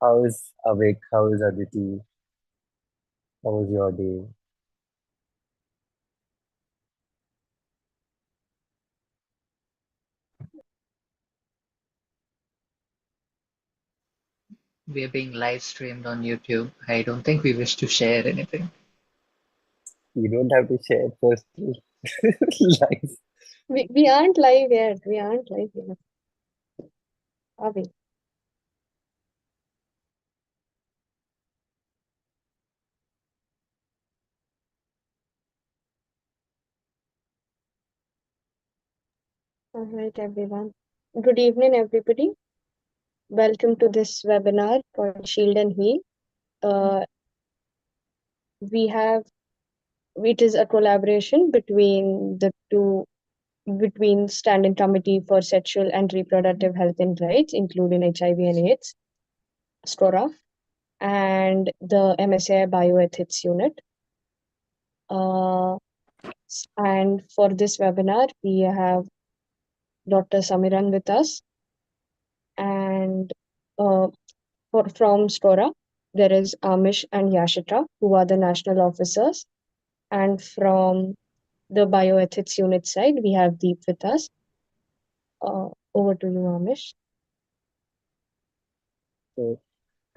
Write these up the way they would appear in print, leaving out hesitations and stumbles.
How is Avik? How is Aditi? How was your day? We are being live streamed on YouTube. I don't think we wish to share anything. You don't have to share personal life. We aren't live yet. We aren't live yet. Are we? All right, everyone. Good evening, everybody. Welcome to this webinar called Shield and Heal. Uh, we have it is a collaboration between Standing Committee for Sexual and Reproductive Health and Rights, including HIV and AIDS, STORA, and the MSAI Bioethics Unit. And for this webinar, we have Dr. Samiran with us, and from STORA, there is Amish and Yashitra, who are the national officers. And from the bioethics unit side, we have Deep with us. Over to you, Amish. So,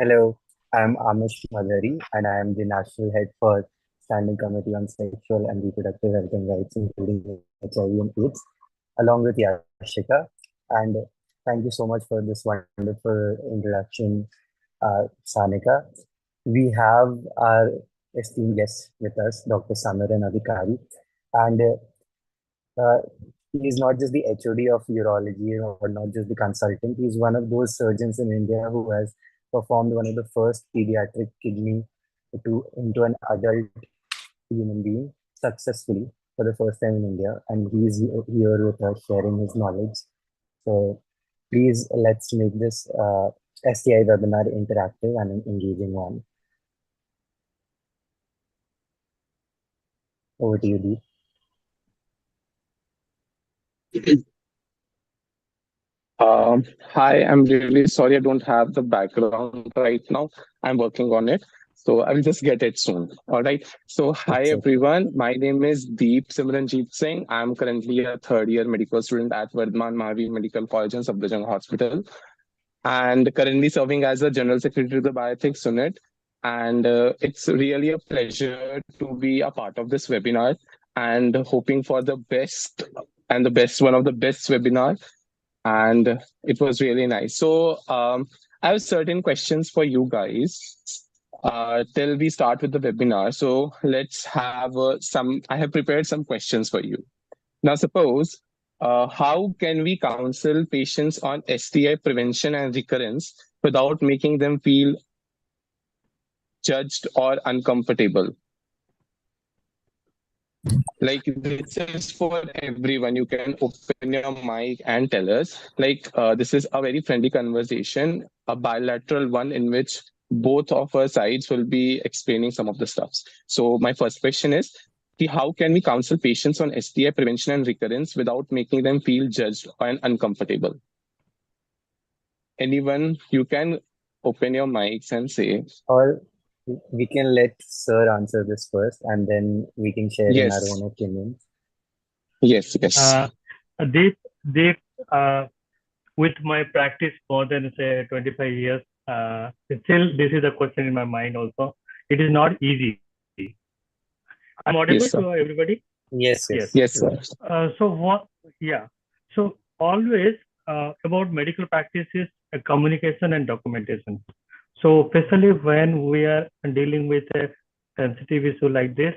hello, I'm Amish Madhari, and I am the National Head for Standing Committee on Sexual and Reproductive Health and Rights, including HIV and AIDS, along with Yashika. And thank you so much for this wonderful introduction, Sanika. We have our esteemed guest with us, Dr. Samiran Adhikari, and uh, he is not just the HOD of urology or not just the consultant. He's one of those surgeons in India who has performed one of the first pediatric kidney into an adult human being successfully for the first time in India, and he's here with us sharing his knowledge. So please let's make this STI webinar interactive and an engaging one. Over to you, Deep. Hi, I'm really sorry I don't have the background right now. I'm working on it. So I will just get it soon. All right. So hi It's okay. everyone. My name is Deep Simranjeet Singh. I'm currently a third year medical student at Vardhman Mahavir Medical College and Safdarjung Hospital, and currently serving as the General Secretary of the Bioethics Unit. And it's really a pleasure to be a part of this webinar and hoping for the best and the best, one of the best webinar, and it was really nice. So I have certain questions for you guys till we start with the webinar. So let's have some. I have prepared some questions for you. Now, suppose how can we counsel patients on STI prevention and recurrence without making them feel judged or uncomfortable? Like, this is for everyone. You can open your mic and tell us. Like, this is a very friendly conversation, a bilateral one in which both of our sides will be explaining some of the stuffs. So my first question is, how can we counsel patients on STI prevention and recurrence without making them feel judged and uncomfortable? Anyone, you can open your mics and say. Or we can let Sir answer this first, and then we can share in our Yes. own opinions. Yes, yes. They, with my practice more than say 25 years, still this is a question in my mind also. It is not easy. I'm audible Yes, sir. to everybody? Yes, yes. Yes, sir. So what? Yeah. So always about medical practice is communication and documentation. So especially when we are dealing with a sensitive issue like this,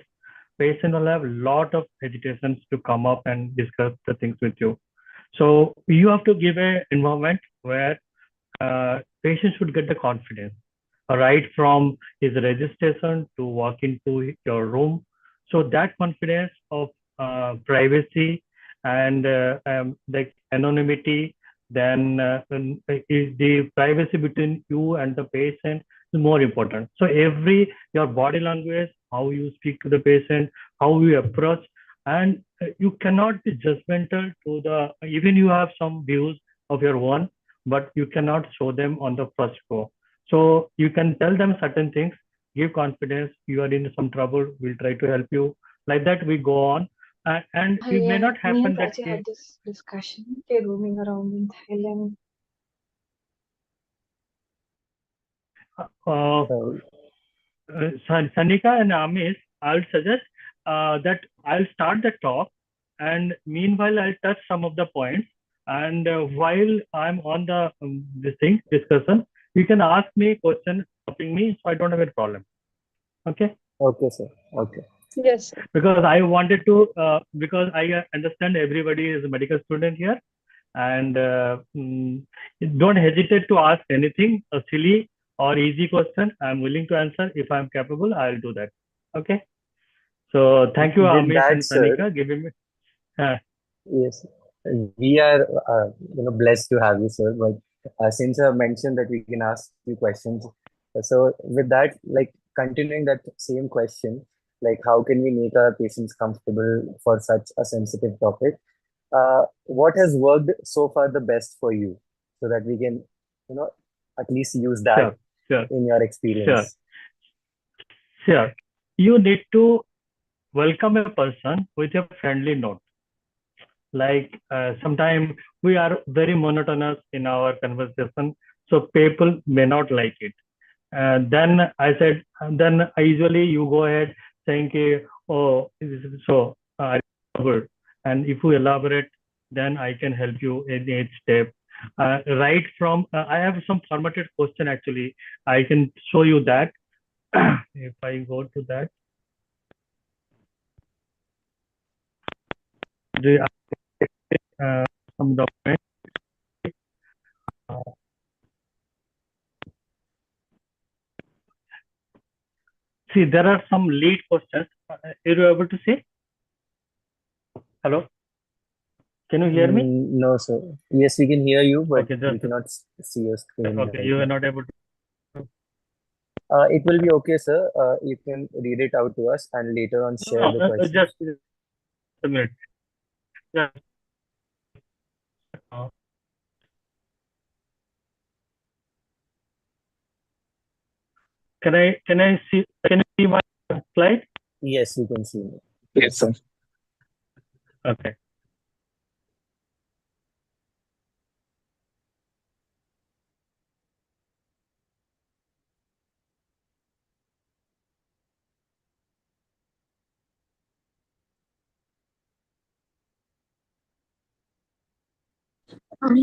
patient will have a lot of hesitations to come up and discuss the things with you. So you have to give an environment where patients should get the confidence, right from his registration to walk into your room. So that confidence of privacy and like anonymity, then is the privacy between you and the patient is more important. So your body language, how you speak to the patient, how you approach, and you cannot be judgmental to the, even you have some views of your own, but you cannot show them on the first go. So you can tell them certain things, give confidence. You are in some trouble, we'll try to help you. Like that, we go on. And it may Yeah, not me happen and that Prachi had this discussion. Okay, roaming around in Thailand. uh, So, Sanika and Amish, I'll suggest that I'll start the talk, and meanwhile I'll touch some of the points. And while I'm on the this thing discussion, you can ask me question, stopping me, so I don't have a problem. Okay? okay, sir. Okay. Yes. Because I wanted to, because I understand everybody is a medical student here, and don't hesitate to ask anything, a silly or easy question. I'm willing to answer. If I'm capable, I'll do that. Okay. So thank you, With Amish that, and sir, Sanika, giving me. Uh, yes, we are blessed to have you, sir. But since you have mentioned that we can ask you questions, so with that, like continuing that same question, like how can we make our patients comfortable for such a sensitive topic? What has worked so far the best for you, so that we can, you know, at least use that sure, sure, in your sure, experience. sure. You need to welcome a person with a friendly note. Like sometimes we are very monotonous in our conversation, so people may not like it. Then I said, then I usually you go ahead saying, oh, so good. And if you elaborate, then I can help you in each step. Right from, I have some formatted question actually. I can show you that. If I go to that, the, some document. See, there are some lead questions. Are you able to see? Hello? Can you hear me? No, sir. Yes, we can hear you, but Okay, we just cannot see your screen okay. right You are now. not able to. It will be okay, sir. You can read it out to us and later on share the questions. Just a minute. Just, uh, can I see? Can you see my slide? Yes, we can see it. Yes, sir. Okay.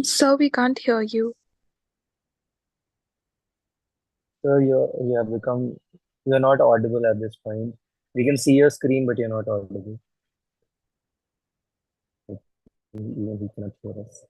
Sir, we can't hear you. So you're not audible at this point. We can see your screen, but you're not audible. Even we cannot hear us.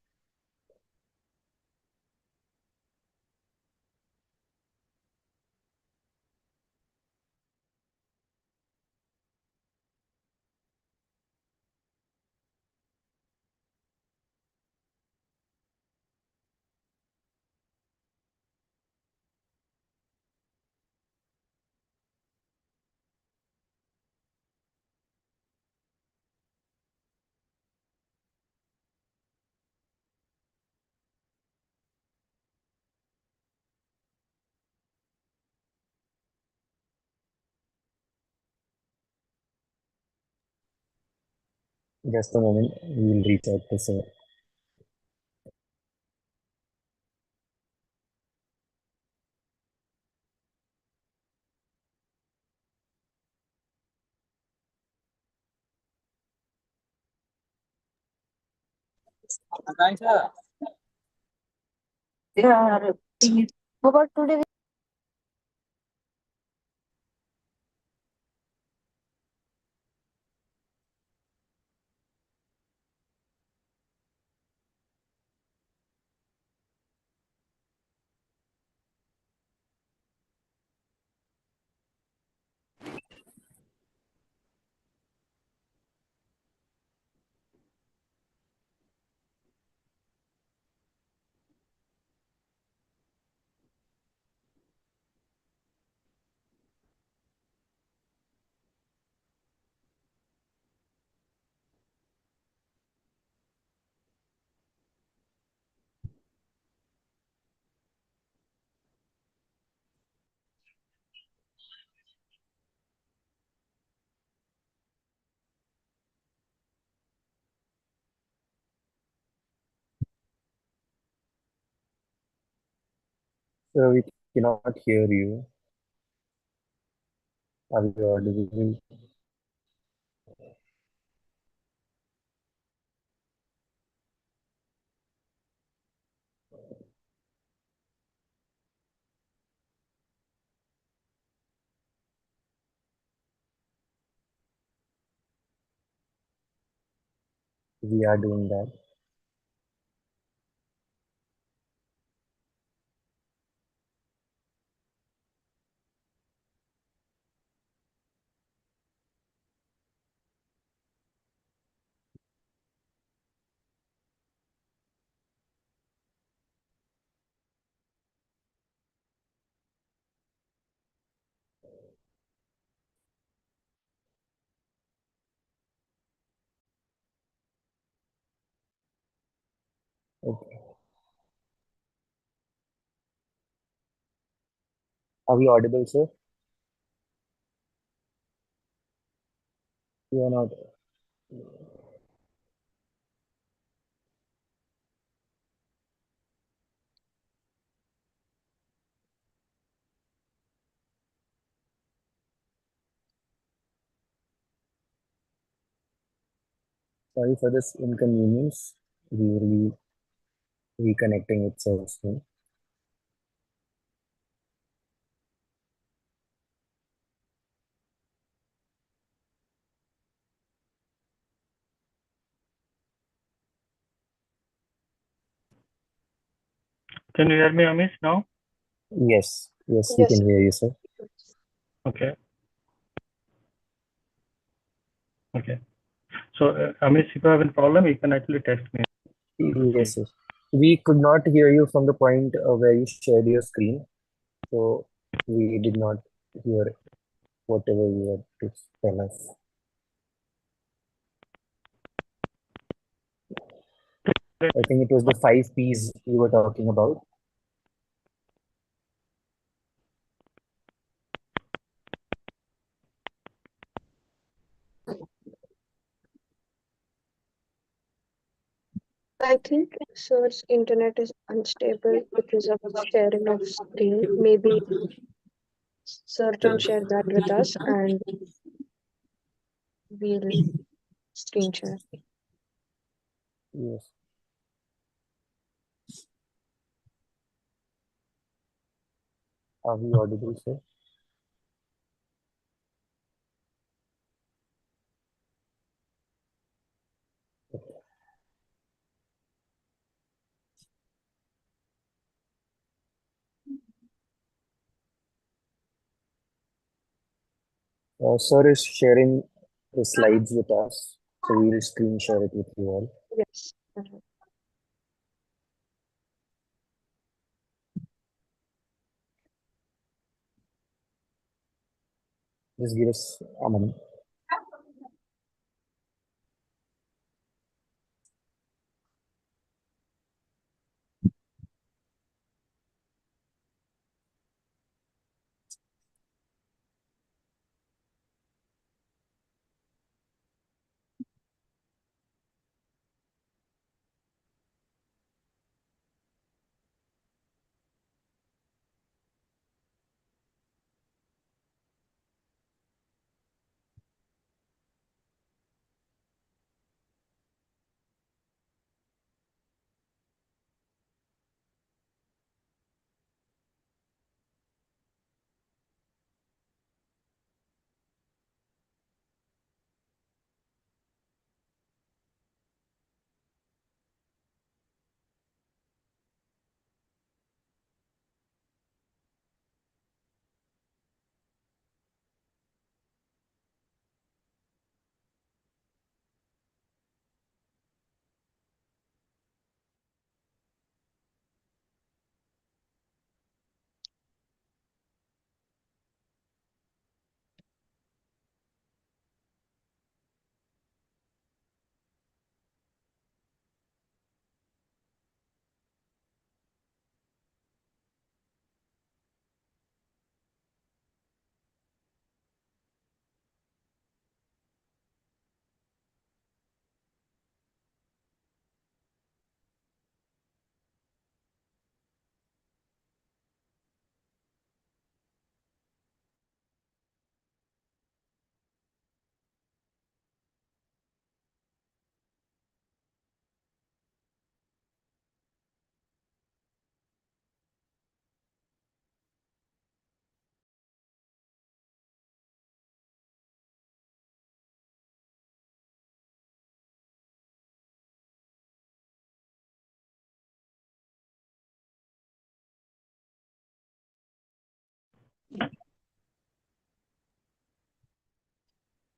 Just a moment. We'll reach out to sir. Yeah. How about today? So we cannot hear you. Are you audible? We are doing that. Okay. Are we audible, sir? You are not. Sorry for this inconvenience. We will be reconnecting itself soon. Can you hear me, Amish, now? Yes, yes, we Yes. can hear you, sir. Okay. Okay. So, Amish, if you have any problem, you can actually text me. Yes, yes. We could not hear you from the point where you shared your screen, so we did not hear whatever you had to tell us. I think it was the 5 Ps you were talking about. I think sir's internet is unstable because of sharing of screen. Maybe sir can share that with us and we'll screen share. Yes. Are we audible, sir? Sir is sharing the slides with us, so we'll screen share it with you all. Yes. Okay. Just give us a moment.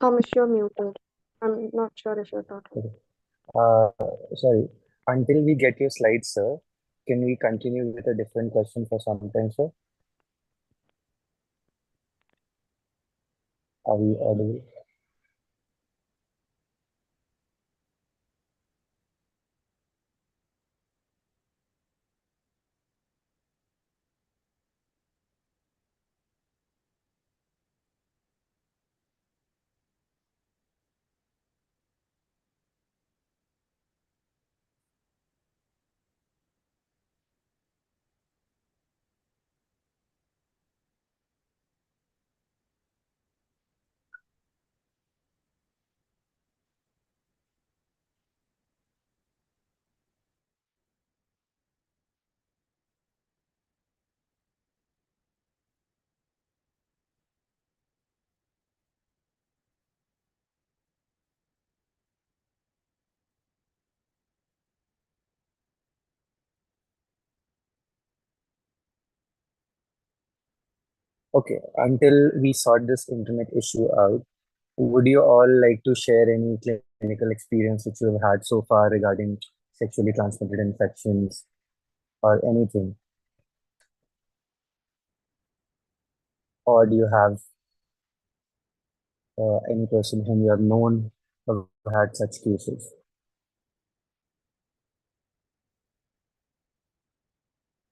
You're muted. I'm not sure if you're talking. Okay. Sorry. Until we get your slides, sir, can we continue with a different question for some time, sir? Are we audible? Okay. Until we sort this internet issue out, would you all like to share any clinical experience which you have had so far regarding sexually transmitted infections or anything? Or do you have any person whom you have known who had such cases?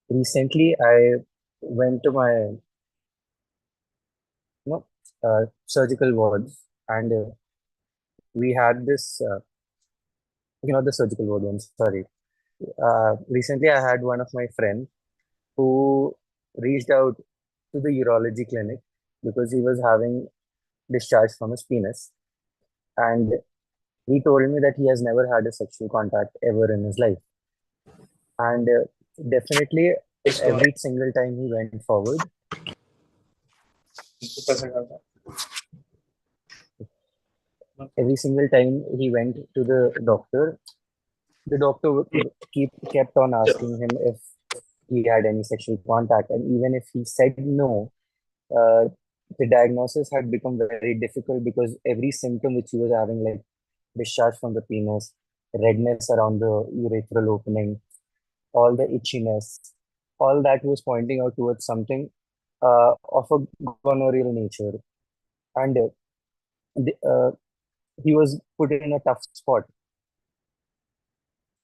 Recently, I went to my surgical wards, and we had this, the surgical ward one, sorry. Recently, I had one of my friends who reached out to the urology clinic because he was having discharge from his penis. And he told me that he has never had a sexual contact ever in his life. And definitely, every single time he went forward, every single time he went to the doctor kept on asking him if he had any sexual contact. And even if he said no, uh, the diagnosis had become very difficult because every symptom which he was having, like discharge from the penis, redness around the urethral opening, all the itchiness, all that was pointing out towards something of a gonorrheal nature. And the, he was put in a tough spot.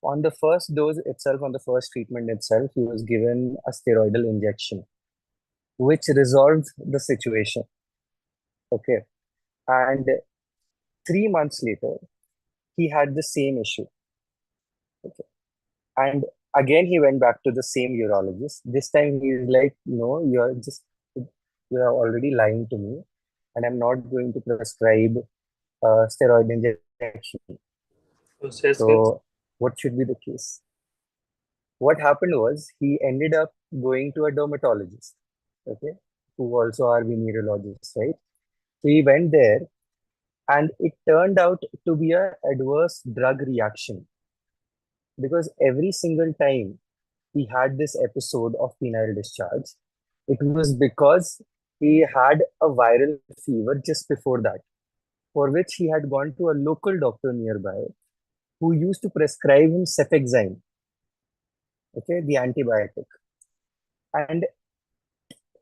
On the first dose itself, on the first treatment itself, he was given a steroidal injection, which resolved the situation. Okay. And 3 months later, he had the same issue. Okay. And again, he went back to the same urologist. This time, he's like, no, you're already lying to me, and I'm not going to prescribe steroid injection. So, what should be the case? What happened was he ended up going to a dermatologist, okay, who also are venereologists, right? So he went there, and it turned out to be a adverse drug reaction because every single time he had this episode of penile discharge, it was because he had a viral fever just before that, for which he had gone to a local doctor nearby who used to prescribe him cefixime, okay, the antibiotic. And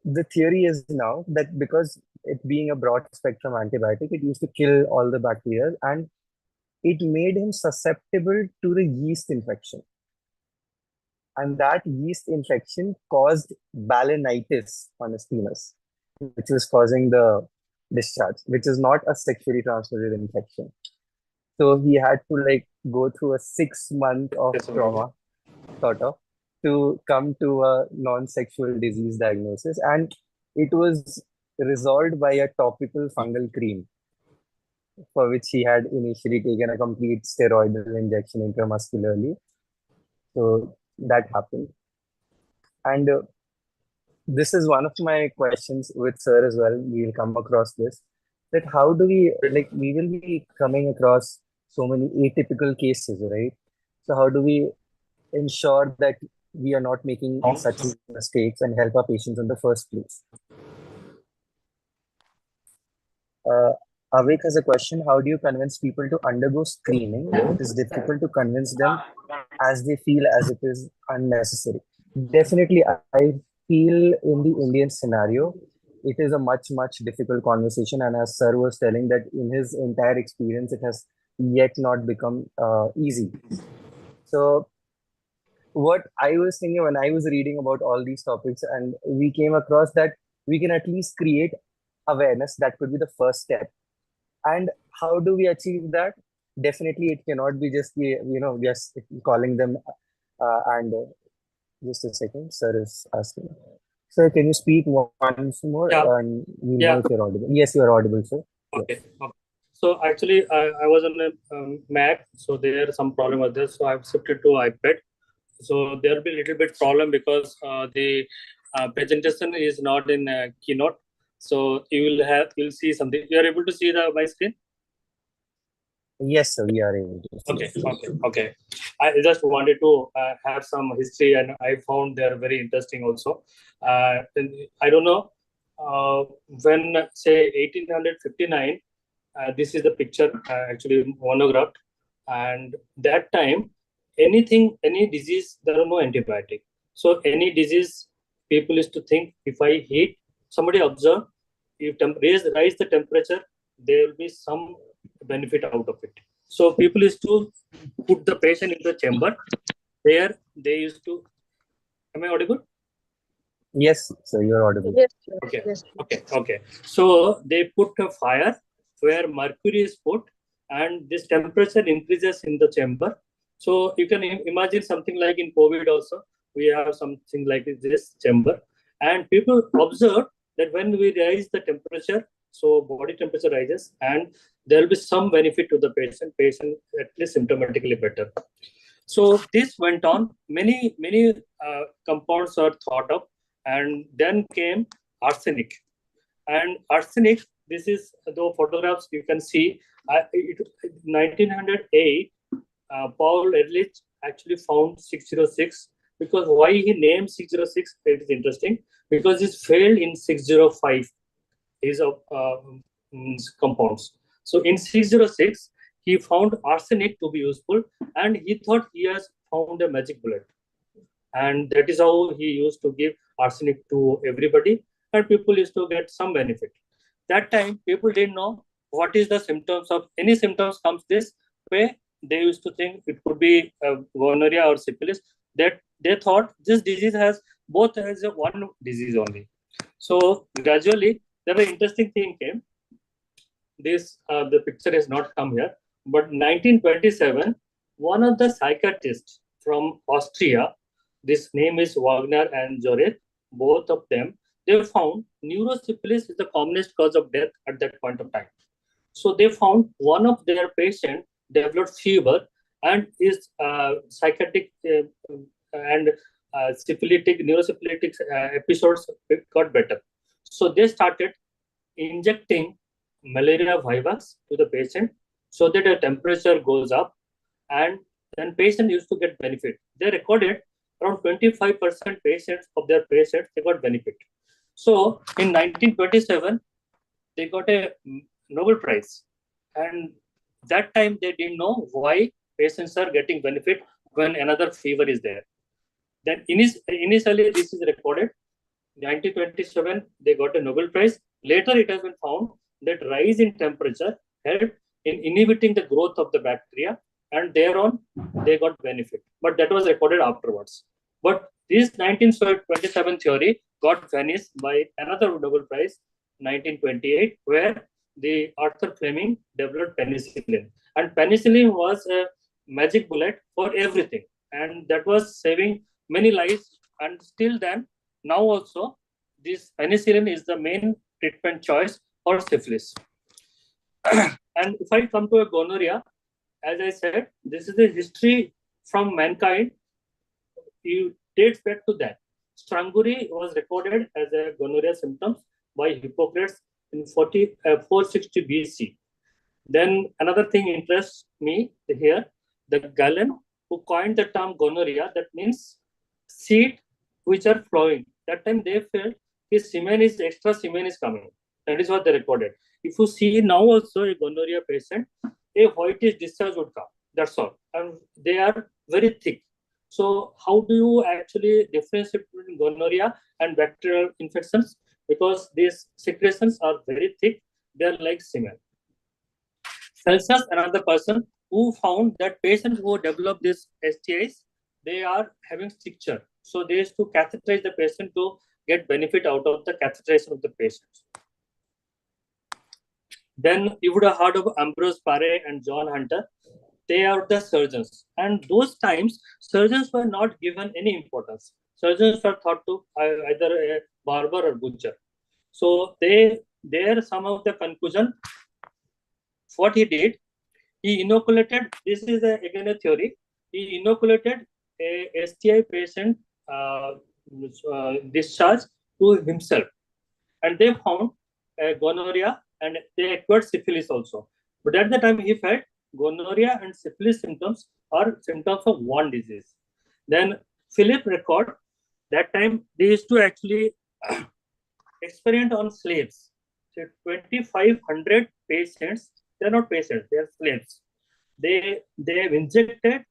the theory is now that because it being a broad spectrum antibiotic, it used to kill all the bacteria and it made him susceptible to the yeast infection. And that yeast infection caused balanitis on his penis, which was causing the discharge, which is not a sexually transmitted infection. So he had to like go through a 6 month of trauma, sort of, to come to a non-sexual disease diagnosis. And it was resolved by a topical fungal cream for which he had initially taken a complete steroidal injection intramuscularly. So that happened. And this is one of my questions with sir as well. We'll come across this. That how do we, like, we will be coming across so many atypical cases, right? So how do we ensure that we are not making such mistakes and help our patients in the first place? Awake has a question. How do you convince people to undergo screening when it is difficult to convince them as they feel as it is unnecessary? Definitely, I feel in the Indian scenario, it is a much, much difficult conversation. And as Sir was telling that in his entire experience, it has yet not become easy. So what I was thinking when I was reading about all these topics, and we came across that we can at least create awareness. That could be the first step. And how do we achieve that? Definitely, it cannot be just just calling them. And Just a second, sir is asking. Sir, can you speak once more? Yeah, And we'll know yeah. if you're audible. Yes, you are audible, sir. Okay. Okay. So actually, I was on a Mac, so there some problem with this. So I've shifted to iPad. So there will be a little bit problem because the presentation is not in Keynote. So you'll see something. You are able to see my screen. Yes, sir, we are able to see. Okay. I just wanted to have some history, and I found they're very interesting also. I don't know when say 1859. This is the picture actually monographed, and that time any disease there are no antibiotic. So any disease people used to think if I heat somebody observe if rise the temperature there will be some benefit out of it. So people used to put the patient into the chamber. There they used to. Am I audible? Yes, sir, you're audible. Yes, sir. Okay. Yes. Okay. So they put a fire where mercury is put, and this temperature increases in the chamber. So you can imagine something like in COVID also, we have something like this chamber, and people observe that when we raise the temperature, so body temperature rises, and there will be some benefit to the patient. Patient at least symptomatically better. So this went on. Many compounds are thought of, and then came arsenic. And arsenic, this is the photographs you can see. 1908, Paul Ehrlich actually found 606 because why he named 606? It is interesting because it failed in 605. His compounds. So in 606, he found arsenic to be useful, and he thought he has found a magic bullet. And that is how he used to give arsenic to everybody, and people used to get some benefit. That time, people didn't know what is the symptoms of any symptoms comes this way. They used to think it could be gonorrhea or syphilis. That they thought this disease has both as a one disease only. So gradually, there an interesting thing came. This the picture has not come here, but 1927, one of the psychiatrists from Austria, this name is Wagner and Joret, both of them, they found neurosyphilis is the commonest cause of death at that point of time. So they found one of their patients developed fever and his psychotic and syphilitic, neurosyphilitic episodes got better. So they started injecting malaria virus to the patient so that the temperature goes up, and then patient used to get benefit. They recorded around 25% patients of their patients they got benefit. So in 1927, they got a Nobel Prize, and that time they didn't know why patients are getting benefit when another fever is there. Then initially this is recorded. 1927, they got a Nobel Prize. Later, it has been found that rise in temperature helped in inhibiting the growth of the bacteria, and thereon they got benefit. But that was recorded afterwards. But this 1927 theory got vanished by another Nobel Prize, 1928, where the Arthur Fleming developed penicillin. And penicillin was a magic bullet for everything, and that was saving many lives. And still then, now also, this penicillin is the main treatment choice for syphilis. And if I come to a gonorrhea, as I said, this is the history from mankind. It dates back to that. Stranguri was recorded as a gonorrhea symptom by Hippocrates in 460 BC. Then another thing interests me here. The Galen, who coined the term gonorrhea, that means seed which are flowing. That time they felt his semen is extra semen is coming. That is what they recorded. If you see now also a gonorrhea patient, a whitish discharge would come. That's all. And they are very thick. So how do you actually differentiate between gonorrhea and bacterial infections? Because these secretions are very thick. They are like semen. Celsius, another person who found that patients who develop these STIs, they are having stricture. So they used to catheterize the patient to get benefit out of the catheterization of the patient. Then you would have heard of Ambrose Paré and John Hunter. They are the surgeons. And those times, surgeons were not given any importance. Surgeons were thought to either a barber or butcher. So there some of the conclusion, what he did, he inoculated, this is again a theory, he inoculated a STI patient discharge to himself. And they found gonorrhea and they acquired syphilis also. But at the time he felt gonorrhea and syphilis symptoms are symptoms of one disease. Then Philip record, that time they used to actually experiment on slaves. So 2,500 patients, they're not patients, they're slaves. They have injected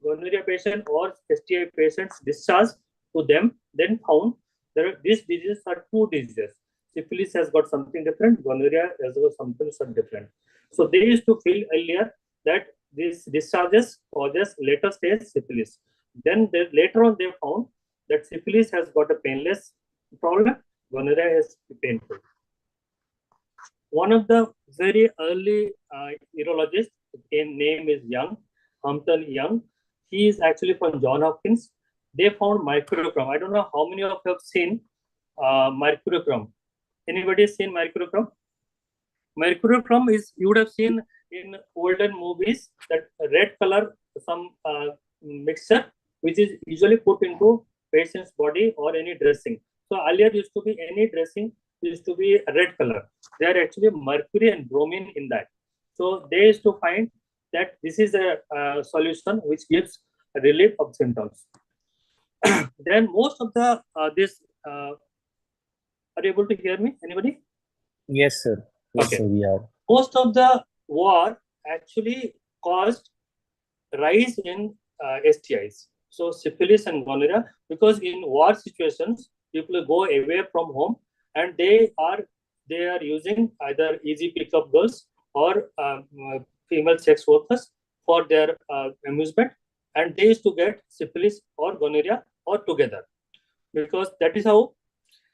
gonorrhea patient or STI patients discharged to them, then found that these diseases are two diseases. Syphilis has got something different, gonorrhea has got something different. So they used to feel earlier that these discharges causes later stage syphilis. Then later on they found that syphilis has got a painless problem, gonorrhea is painful. One of the very early urologists, his name is Young, Hampton Young. He is actually from Johns Hopkins. They found mercurochrome. I don't know how many of you have seen mercurochrome. Anybody seen mercurochrome? Mercurochrome is, you would have seen in olden movies, that red color, some mixture, which is usually put into patient's body or any dressing. So earlier used to be any dressing used to be a red color. They are actually mercury and bromine in that. So they used to find that this is a solution which gives a relief of symptoms. Then most of the are you able to hear me? Anybody? Yes, sir. Yes, Okay. sir, we are. Most of the war actually caused rise in STIs. So syphilis and gonorrhea, because in war situations, people go away from home and they are using either easy pickup girls or female sex workers for their amusement, and they used to get syphilis or gonorrhea or together, because that is how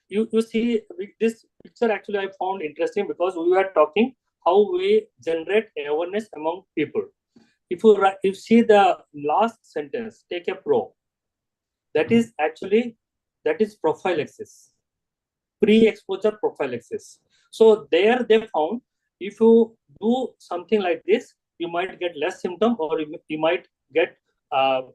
you see this picture. Actually I found interesting because we were talking how we generate awareness among people. If you see the last sentence, take a pro, that is prophylaxis, pre-exposure prophylaxis. So there they found if you do something like this, you might get less symptom or you might get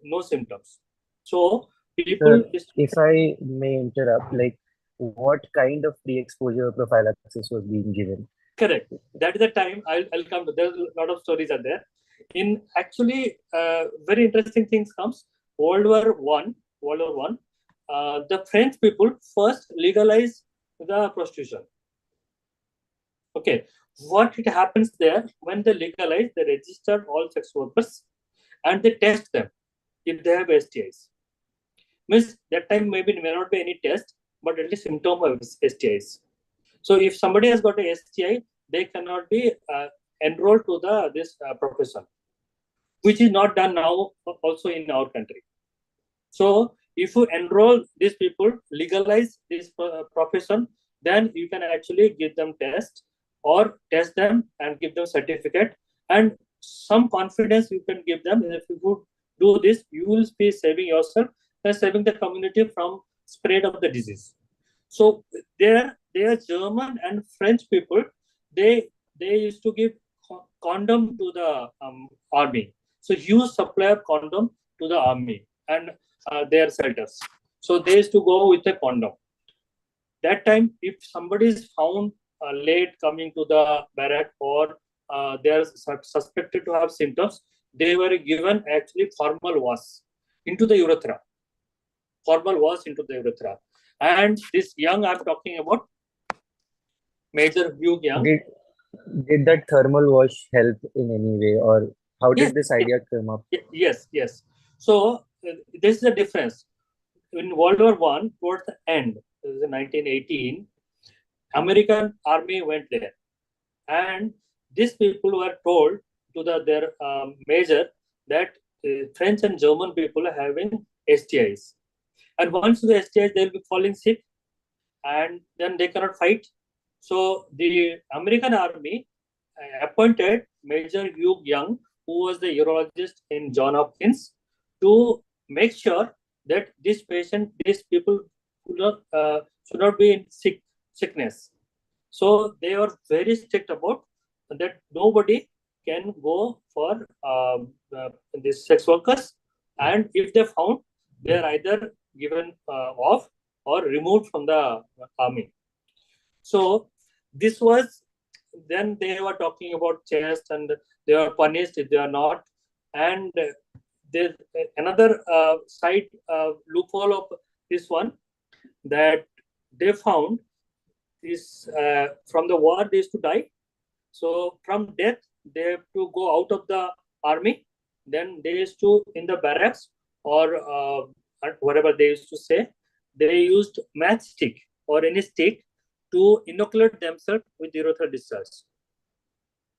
no symptoms. So people, Sir, if I may interrupt, like what kind of pre-exposure prophylaxis was being given? correct. That is the time I'll come to. There's a lot of stories are there. In actually, very interesting things comes. World War One, the French people first legalized the prostitution. Okay, what it happens there, when they legalize, they register all sex workers and they test them if they have STIs. Means that time maybe may not be any test, but at least symptom of STIs. So if somebody has got a STI, they cannot be enrolled to this profession, which is not done now also in our country. So if you enroll these people, legalize this profession, then you can actually give them test or test them and give them certificate, and some confidence you can give them. If you do this, you will be saving yourself and saving the community from spread of the disease. So they are German and French people. They used to give condom to the army. So huge supply of condom to the army and their shelters. So they used to go with a condom. That time, if somebody is found late coming to the barrack or they are suspected to have symptoms, they were given actually formal wash into the urethra. Formal wash into the urethra. And this young I'm talking about, Major Hugh Young. Did that thermal wash help in any way, or how Yes, did this idea come up? yes. So this is the difference. In World War One, towards the end, this is in 1918, American army went there, and these people were told to their major that French and German people are having STIs, and once the STIs, they'll be falling sick, and then they cannot fight. So the American army appointed Major Hugh Young, who was the urologist in John Hopkins, to make sure that these people should not be in sickness. So they are very strict about that. Nobody can go for these sex workers, and if they found, they are either given off or removed from the army. So this was, then they were talking about chest, and they are punished if they are not. And there's another side loophole of this one, that they found is from the war they used to die. So from death they have to go out of the army. Then they used to, in the barracks or whatever they used to say, they used matchstick or any stick to inoculate themselves with urethral discharge.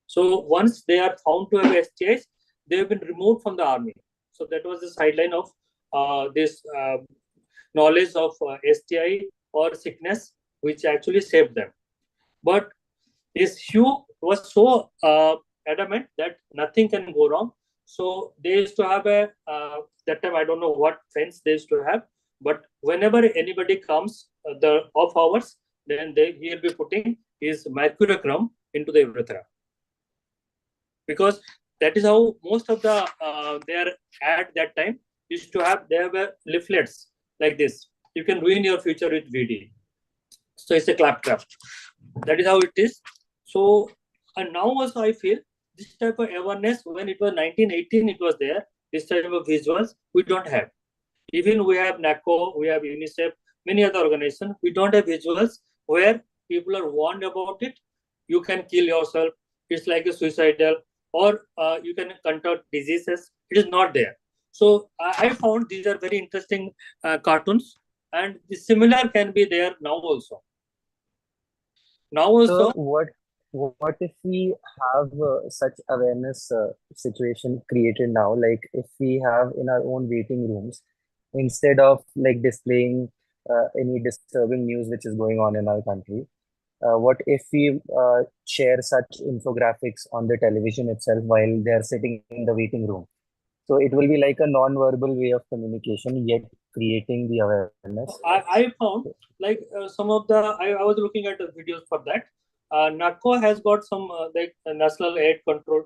So once they are found to have STIs, they have been removed from the army. So that was the sideline of this knowledge of STI or sickness, which actually saved them. But this Hugh was so adamant that nothing can go wrong. So they used to have that time I don't know what fence they used to have, but whenever anybody comes the off hours, then he will be putting his mercurochrome into the urethra, because that is how most of the their ad that time used to have. They have leaflets like this. You can ruin your future with VD. So it's a claptrap. That is how it is. So, and now also I feel this type of awareness, when it was 1918, it was there. This type of visuals we don't have. Even we have NACO, we have UNICEF, many other organizations. We don't have visuals where people are warned about it. You can kill yourself. It's like a suicidal, or you can contract diseases. It is not there. So I found these are very interesting cartoons, and the similar can be there now also. So what if we have such awareness situation created now, like if we have in our own waiting rooms, instead of like displaying any disturbing news which is going on in our country, what if we share such infographics on the television itself while they are sitting in the waiting room? So it will be like a non-verbal way of communication, yet creating the awareness. I found like some of the, I was looking at the videos for that. NACO has got some like National Aid Control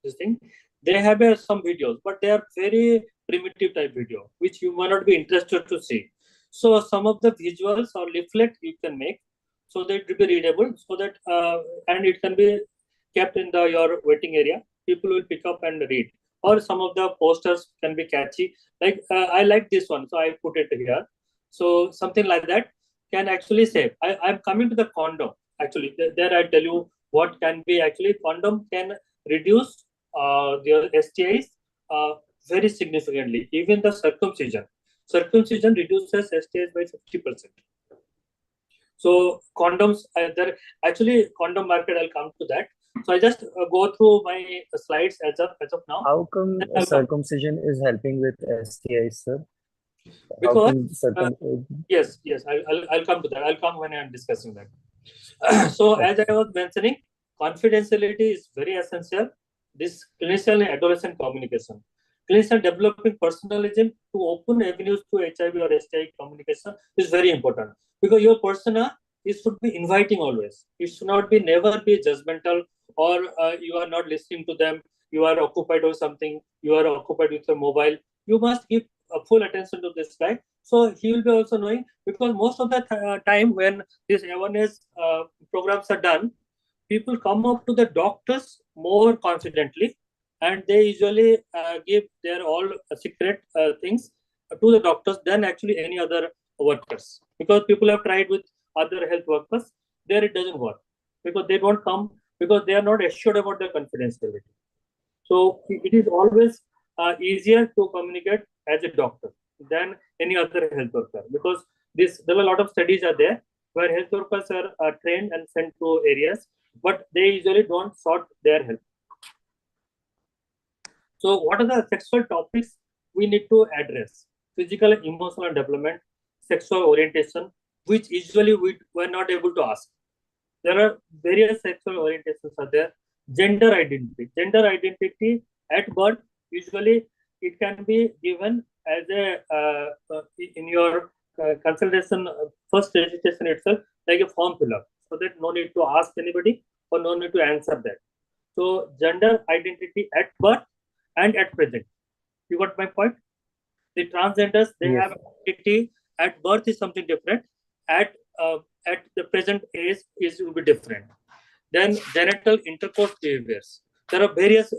this thing. They have some videos, but they are very primitive type video, which you might not be interested to see. So some of the visuals or leaflet you can make, so that it will be readable, so that and it can be kept in your waiting area. People will pick up and read. Or some of the posters can be catchy. Like I like this one, so I put it here. So something like that can actually save. I'm coming to the condom. Actually, there I tell you what can be actually. Condom can reduce the STIs very significantly. Even the circumcision reduces STIs by 50%. So condoms, there actually condom market. I'll come to that. So I just go through my slides as of now. How come circumcision is helping with STIs, sir? Because yes, I'll come to that. I'll come when I'm discussing that. So as I was mentioning, confidentiality is very essential. This clinician and adolescent communication. Clinician developing personalism to open avenues to HIV or STI communication is very important, because your persona should be inviting always. It should not be never be judgmental, or you are not listening to them. You are occupied with something. You are occupied with your mobile. You must give full attention to this guy. So he will be also knowing, because most of the time when these awareness programs are done, people come up to the doctors more confidently, and they usually give their all secret things to the doctors than actually any other workers, because people have tried with other health workers. There it doesn't work. because they don't come because they are not assured about their confidentiality. So it is always easier to communicate as a doctor than any other health worker, because there are a lot of studies are there where health workers are trained and sent to areas, but they usually don't sort their health. So what are the sexual topics we need to address? Physical, emotional development, sexual orientation, which usually we were not able to ask. There are various sexual orientations are there. Gender identity. Gender identity at birth, usually it can be given as a in your consultation, first registration itself, like a form fill up, so that no need to ask anybody or no need to answer that. So gender identity at birth and at present. You got my point? The transgenders, they Yes. have identity at birth is something different. At the present age is will be different. Then genital intercourse behaviors. There are various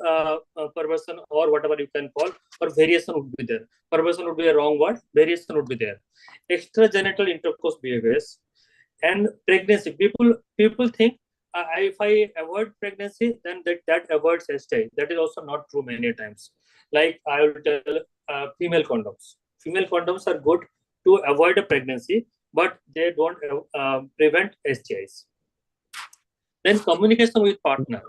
perversion or whatever you can call, or variation would be there. Perversion would be a wrong word. Variation would be there. Extragenital intercourse behaviors and pregnancy. People think if I avoid pregnancy, then that avoids STI. That is also not true many times. Like I will tell, female condoms. Female condoms are good to avoid a pregnancy, but they don't prevent STIs. Then communication with partner.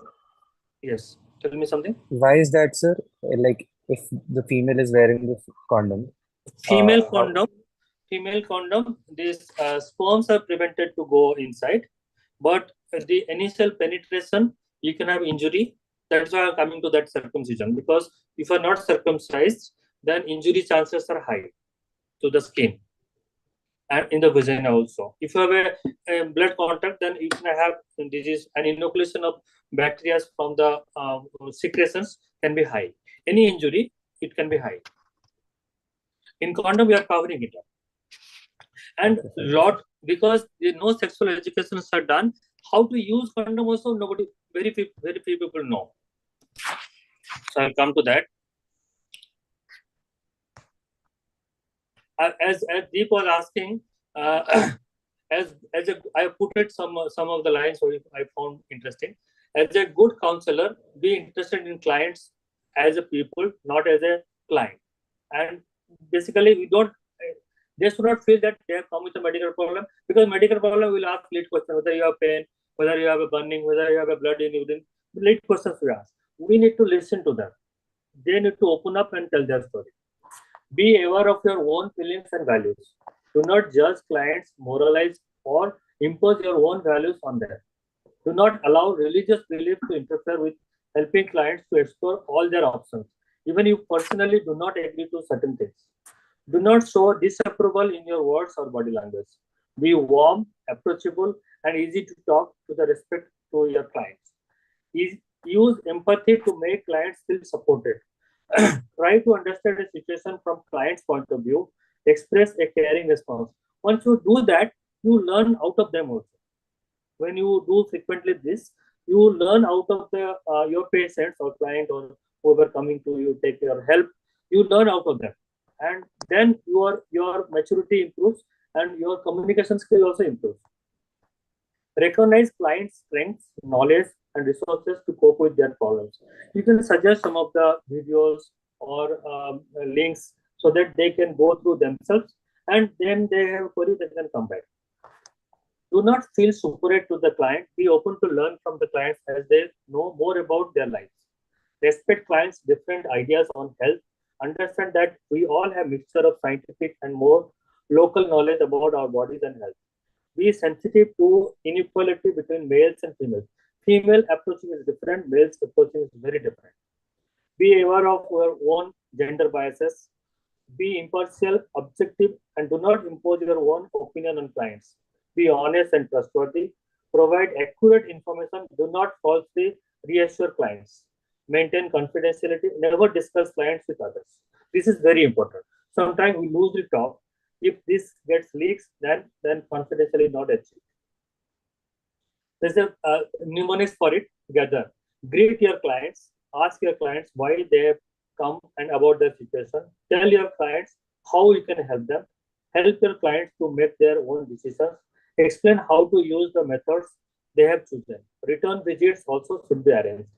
Yes, tell me something. Why is that, sir? Like, if the female is wearing the condom, Female how? condom, these sperms are prevented to go inside, but the initial penetration, you can have injury. That's why I'm coming to that circumcision, because if you're not circumcised, then injury chances are high to the skin and in the vagina also. If you have a blood contact, then you can have disease, and inoculation of bacteria from the secretions can be high. Any injury, it can be high. In condom, we are covering it up. And Okay, sir. lot, because no sexual educations are done, how to use condom also nobody, very few people know. So I'll come to that. As Deep was asking, as I put it some of the lines which I found interesting. As a good counselor, be interested in clients as a people, not as a client. And basically, we don't. They should not feel that they have come with a medical problem, because medical problem will ask lead question, whether you have pain, whether you have a burning, whether you have a blood in urine. Lead questions we ask. We need to listen to them. They need to open up and tell their story. Be aware of your own feelings and values. Do not judge clients, moralize, or impose your own values on them. Do not allow religious belief to interfere with helping clients to explore all their options, even if you personally do not agree to certain things. Do not show disapproval in your words or body language. Be warm, approachable, and easy to talk to the respect to your clients. Use empathy to make clients feel supported. Try to understand the situation from client's point of view. Express a caring response. Once you do that, you learn out of them also. When you do frequently this, you learn out of your patients or client or whoever coming to you take your help. You learn out of them, and then your maturity improves and your communication skill also improves. Recognize clients' strengths, knowledge, and resources to cope with their problems. You can suggest some of the videos or links so that they can go through themselves, and then they have query, they can come back. Do not feel superior to the client. Be open to learn from the clients as they know more about their lives. Respect clients' different ideas on health. Understand that we all have mixture of scientific and more local knowledge about our bodies and health. Be sensitive to inequality between males and females. Female approaching is different, males approaching is very different. Be aware of your own gender biases. Be impartial, objective, and do not impose your own opinion on clients. Be honest and trustworthy. Provide accurate information. Do not falsely reassure clients. Maintain confidentiality. Never discuss clients with others. This is very important. Sometimes we loosely talk. If this gets leaks, then confidentiality is not achieved. There's a mnemonics for it. Gather. Greet your clients. Ask your clients why they have come and about their situation. Tell your clients how you can help them. Help your clients to make their own decisions. Explain how to use the methods they have chosen. Return visits also should be arranged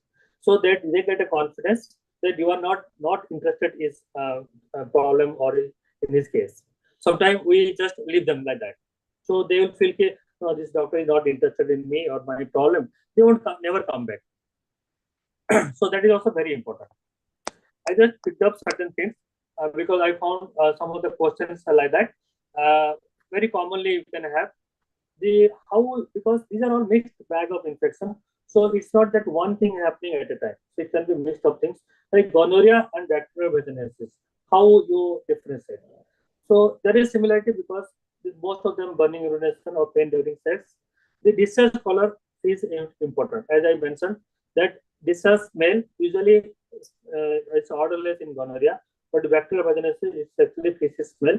so that they get a confidence that you are not interested is a problem or in this case. Sometimes we just leave them like that. So they will feel that no, this doctor is not interested in me or my problem. They won't never come back. So that is also very important. I just picked up certain things because I found some of the questions are like that. Very commonly you can have because these are all mixed bag of infection. So it's not that one thing happening at a time. So it can be mixed of things like gonorrhea and bacterial vaginosis. How you differentiate? So there is similarity because most of them burning urination or pain during sex. The discharge color is important. As I mentioned, that discharge smell usually it's odorless in gonorrhea, but bacterial vaginosis is actually feces smell.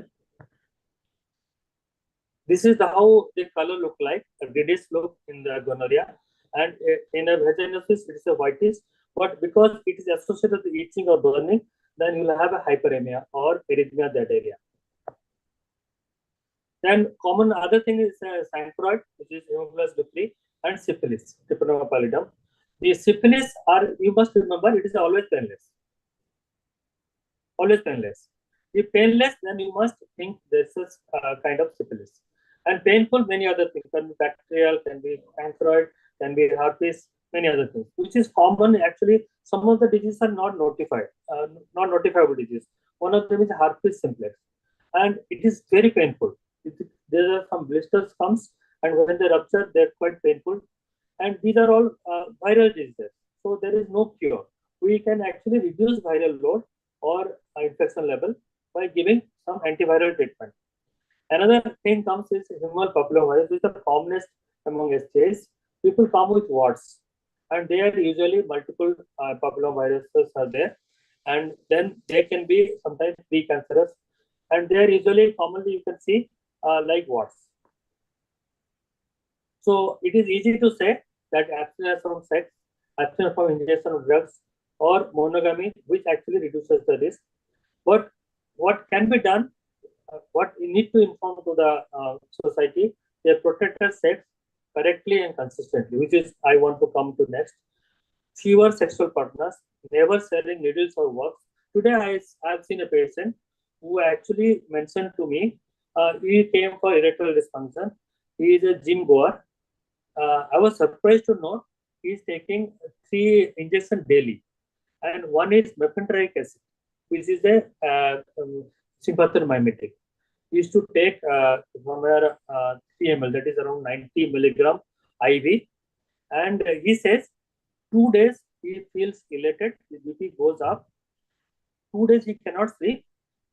This is how the color look like, a reddish look in the gonorrhea, and in a vaginosis it is a whitish. But because it is associated with itching or burning, then you will have a hyperemia or erythema that area. Then common other thing is synchroid, which is Haemophilus ducli, and syphilis, Treponema pallidum. The syphilis you must remember, it is always painless. Always painless. If painless, then you must think this is kind of syphilis. And painful, many other things, can be bacterial, can be synchroid, can be herpes, many other things, which is common. Actually, some of the diseases are not notified, not notifiable disease. One of them is herpes simplex, and it is very painful. There are some blisters comes, and when they rupture, they're quite painful. And these are all viral diseases, so there is no cure. We can actually reduce viral load or infection level by giving some antiviral treatment. Another thing comes is humoral papillomavirus, which is the commonest among STIs. People come with warts, and they are usually multiple papillomaviruses are there, and then they can be sometimes precancerous, and they are usually commonly you can see like warts. So it is easy to say that abstinence from sex, abstinence from ingestion of drugs, or monogamy, which actually reduces the risk. But what can be done? What we need to inform to the society, they protect their sex correctly and consistently, which is I want to come to next. Fewer sexual partners, never sharing needles or works. Today I have seen a patient who actually mentioned to me, he came for erectile dysfunction. He is a gym goer. I was surprised to know he is taking 3 injections daily, and one is mefenteric acid, which is a sympathetic mimetic. He used to take somewhere 3 ml, that is around 90 milligram IV, and he says 2 days he feels elated, his BP goes up. 2 days he cannot sleep,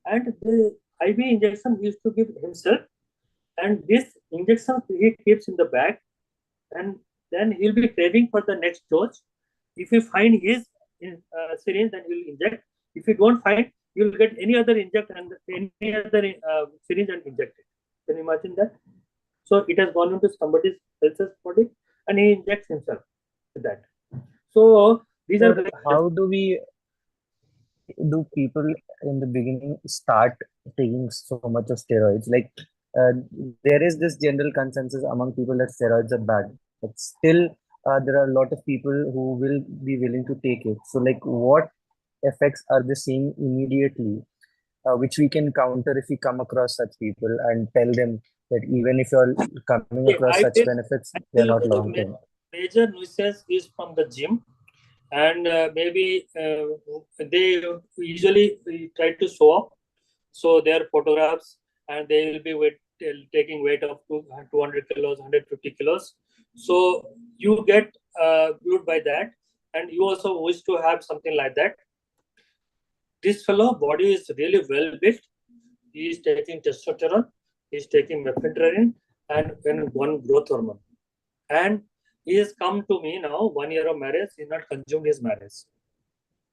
and the IV injection he used to give himself, and this injection he keeps in the bag, and then he'll be craving for the next dose. If you find his syringe, then he'll inject. If you don't find, you'll get any other inject and any other syringe and inject it. Can you imagine that? So it has gone into somebody else's body, and he injects himself with that. So these are how do people in the beginning start taking so much of steroids? Like, there is this general consensus among people that steroids are bad, but still, there are a lot of people who will be willing to take it. So, like, what effects are they seeing immediately, which we can counter if we come across such people and tell them that even if you're coming across such benefits, they're not long term. Major nuisance is from the gym, and maybe they usually try to show up, so their photographs, and they will be taking weight of 200 kilos, 150 kilos. So you get glued by that, and you also wish to have something like that. This fellow body is really well built. He is taking testosterone, he is taking mepinterine, and one growth hormone. And he has come to me now, 1 year of marriage, he not consumed his marriage,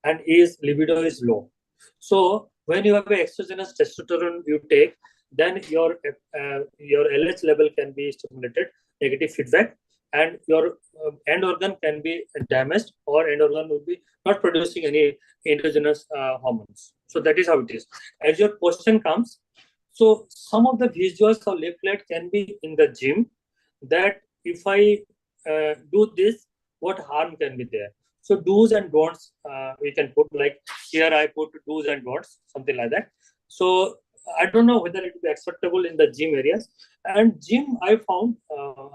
and his libido is low. So when you have an exogenous testosterone you take, then your LH level can be stimulated, negative feedback, and your end organ can be damaged, or end organ will be not producing any endogenous hormones. So that is how it is. As your question comes, so some of the visuals or leaflet can be in the gym, that if I do this, what harm can be there? So do's and don'ts we can put, like here I put do's and don'ts, something like that. So I don't know whether it will be acceptable in the gym areas. And gym, I found,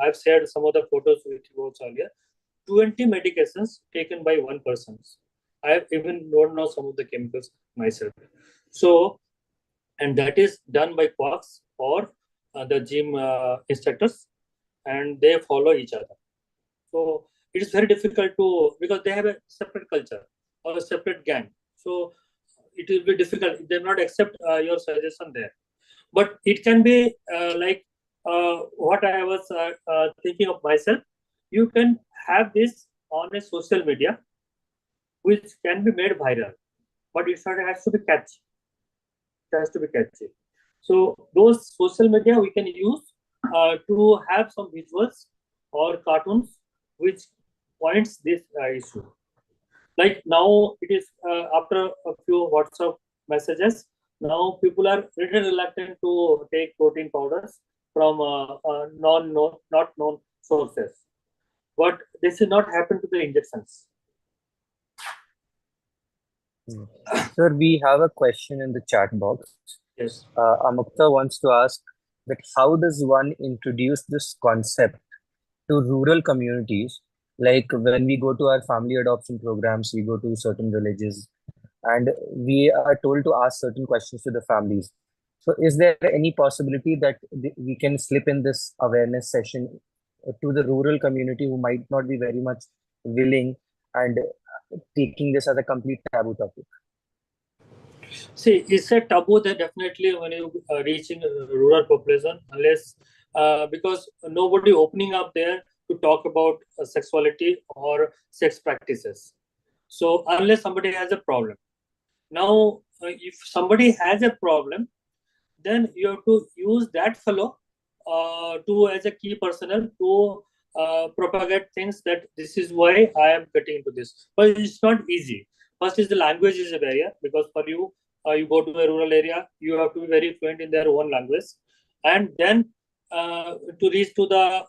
I've shared some of the photos with you also earlier, 20 medications taken by one person. I even don't know some of the chemicals myself. So, and that is done by quacks or the gym instructors, and they follow each other. So it is very difficult to, because they have a separate culture or a separate gang. So it will be difficult. They will not accept your suggestion there. But it can be what I was thinking of myself. You can have this on a social media, which can be made viral, but it has to be catchy. It has to be catchy. So those social media we can use to have some visuals or cartoons which points this issue. Like now it is after a few WhatsApp messages, now people are really reluctant to take protein powders from not known sources. But this should not happen to the injections. Sir, we have a question in the chat box. Yes. Amukta wants to ask that how does one introduce this concept to rural communities? Like when we go to our family adoption programs, we go to certain villages and we are told to ask certain questions to the families. So, is there any possibility that we can slip in this awareness session to the rural community who might not be very much willing and taking this as a complete taboo topic? See, it's a taboo that definitely when you reaching rural population, unless because nobody opening up there to talk about sexuality or sex practices. So unless somebody has a problem. Now, if somebody has a problem, then you have to use that fellow to as a key personnel to propagate things that this is why I am getting into this. But it's not easy. First is the language is a barrier, because for you, you go to a rural area, you have to be very fluent in their own language. And then to reach to the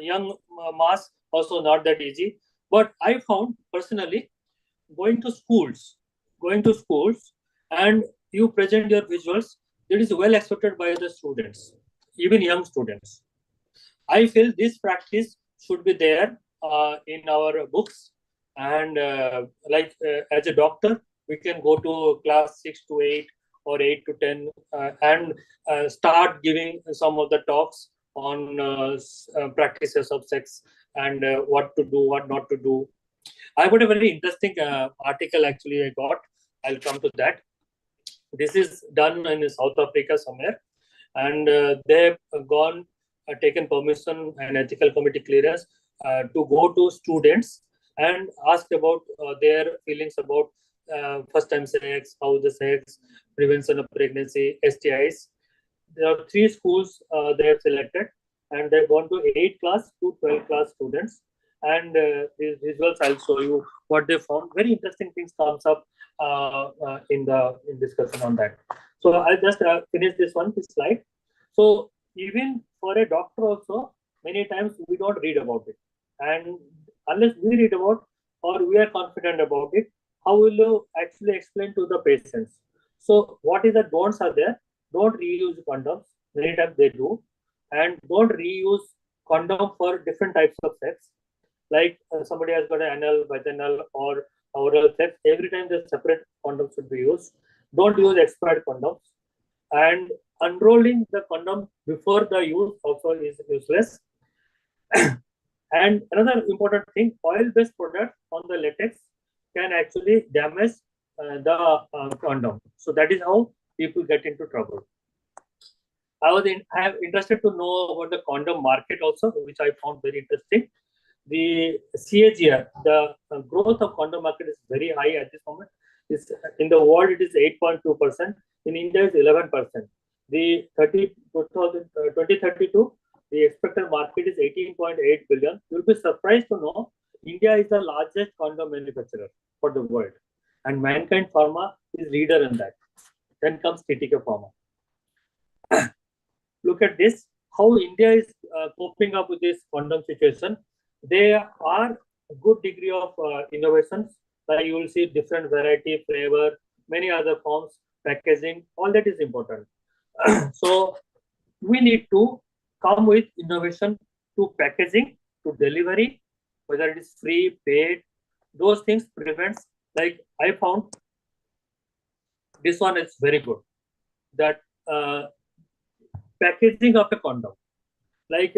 young mass, also not that easy. But I found personally, going to schools and you present your visuals, that is well accepted by the students, even young students. I feel this practice should be there in our books. And as a doctor, we can go to class 6 to 8 or 8 to 10 and start giving some of the talks on practices of sex and what to do, what not to do. I got a very interesting article actually I got. I'll come to that. This is done in South Africa somewhere, and they've gone, taken permission and ethical committee clearance to go to students and ask about their feelings about first time sex, how the sex, prevention of pregnancy, STIs. There are 3 schools they have selected, and they've gone to 8 class to 12 class students. And these visuals, I'll show you what they found. Very interesting things comes up in discussion on that. So I'll just finish this slide. So even for a doctor also, many times we don't read about it. And unless we read about or we are confident about it, how will you actually explain to the patients? So what is the don'ts are there? Don't reuse condoms. Many times they do. And don't reuse condom for different types of sex. Like somebody has got an anal, vaginal, or oral sex. Every time the separate condoms should be used. Don't use expired condoms. And unrolling the condom before the use also is useless. And another important thing, oil-based products on the latex can actually damage the condom. So that is how people get into trouble. I am interested to know about the condom market also, which I found very interesting. The CAGR, the growth of condom market is very high at this moment. In the world, it is 8.2%. In India, it's 11%. The 2032, the expected market is 18.8 billion. You'll be surprised to know India is the largest condom manufacturer for the world. And Mankind Pharma is leader in that. Then comes TTK Pharma. Look at this, how India is coping up with this condom situation. there are a good degree of innovations. Like you will see different variety, flavor, many other forms, packaging, all that is important. So we need to come with innovation to packaging, to delivery, whether it is free, paid, those things prevents. Like I found this one is very good. That packaging of a condom, like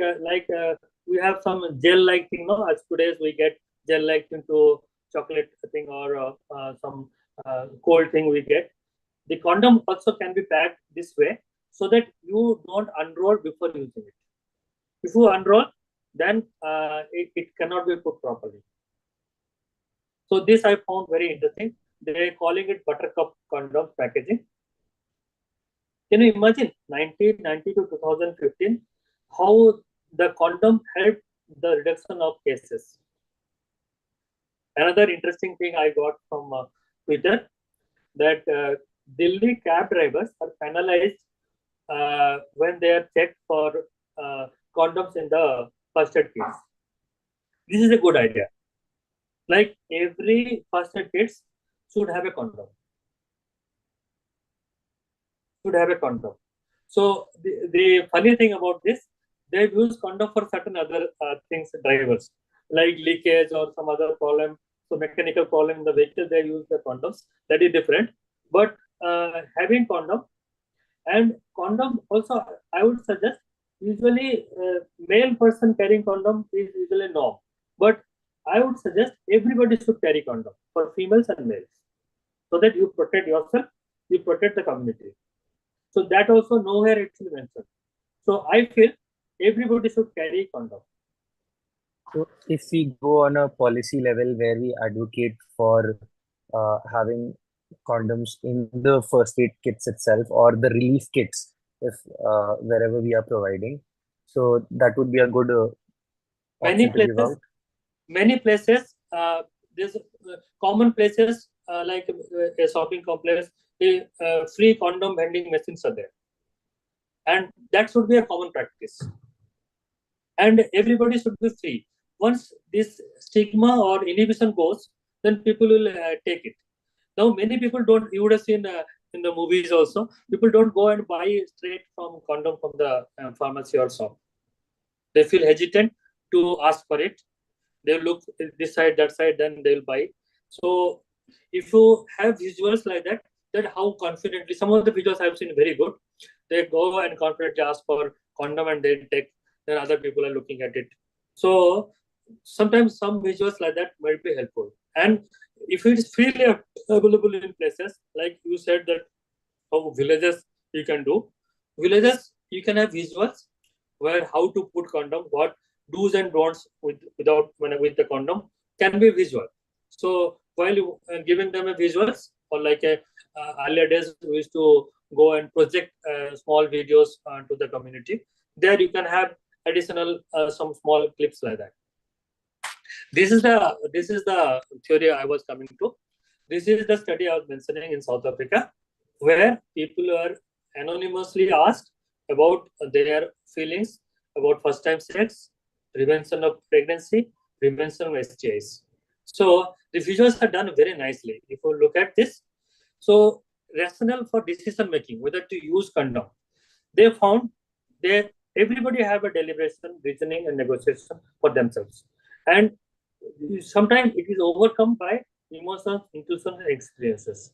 we have some gel-like thing. No, as today's we get gel-like into chocolate thing or some cold thing we get. The condom also can be packed this way so that you don't unroll before using it. If you unroll, then it cannot be put properly. So this I found very interesting. They're calling it buttercup condom packaging. Can you imagine 1990 to 2015 how the condom helped the reduction of cases? Another interesting thing I got from Twitter that Delhi cab drivers are penalized when they are checked for condoms in the first aid kits. This is a good idea. Like every first aid kits should have a condom. Should have a condom. So the funny thing about this, they've used condom for certain other things, drivers, like leakage or some other problem. So mechanical problem in the vehicle, they use the condoms. That is different. But having condom and condom also, I would suggest usually male person carrying condom is usually norm. But I would suggest everybody should carry condom for females and males, so that you protect yourself, you protect the community. So that also nowhere actually mentioned. So I feel everybody should carry condom. So if we go on a policy level where we advocate for having condoms in the first aid kits itself or the relief kits, if wherever we are providing, so that would be a good Many option to give places, out. many places, there's common places like a shopping complex, free condom vending machines are there, and that should be a common practice. And everybody should be free. Once this stigma or inhibition goes, then people will take it. Now, many people don't, you would have seen in the movies also, people don't go and buy straight from condom from the pharmacy or shop. They feel hesitant to ask for it. They look this side, that side, then they'll buy. So if you have visuals like that, that how confidently, some of the visuals I've seen very good. They go and confidently ask for condom and they take, then other people are looking at it. So sometimes some visuals like that might be helpful. And if it is freely available in places, like you said that how villages you can do, villages you can have visuals where how to put condom, what do's and don'ts with the condom can be visual. So while you giving them a visuals or like a earlier days we used to go and project small videos to the community. There you can have additional some small clips like that. This is the theory I was coming to. This is the study I was mentioning in South Africa, where people are anonymously asked about their feelings about first time sex, prevention of pregnancy, prevention of STIs. So the visuals are done very nicely. If you look at this, so rationale for decision making, whether to use condom, they found that everybody have a deliberation, reasoning, and negotiation for themselves, and sometimes it is overcome by emotions, intuition, and experiences.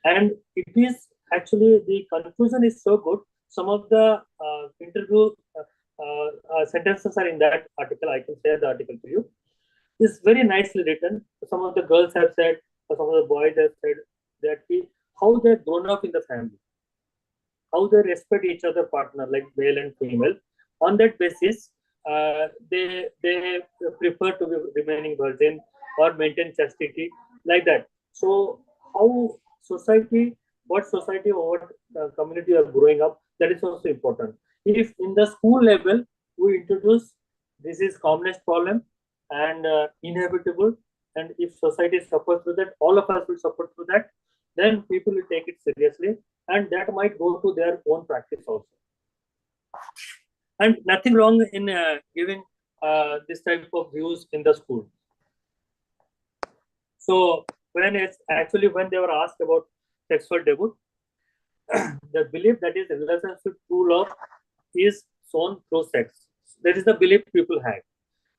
And it is actually the conclusion is so good. Some of the interview sentences are in that article. I can share the article to you. It's very nicely written. Some of the girls have said, or some of the boys have said that how they're grown up in the family, how they respect each other partner like male and female. On that basis, they prefer to be remaining virgin or maintain chastity like that. So how society, what society or what community are growing up, that is also important. If in the school level we introduce this is commonest problem and inevitable, and if society suffers with that, all of us will suffer through that, then people will take it seriously and that might go to their own practice also. And nothing wrong in giving this type of views in the school. So when they were asked about sexual debut, the belief that is relationship to love is shown through sex. That is the belief people have,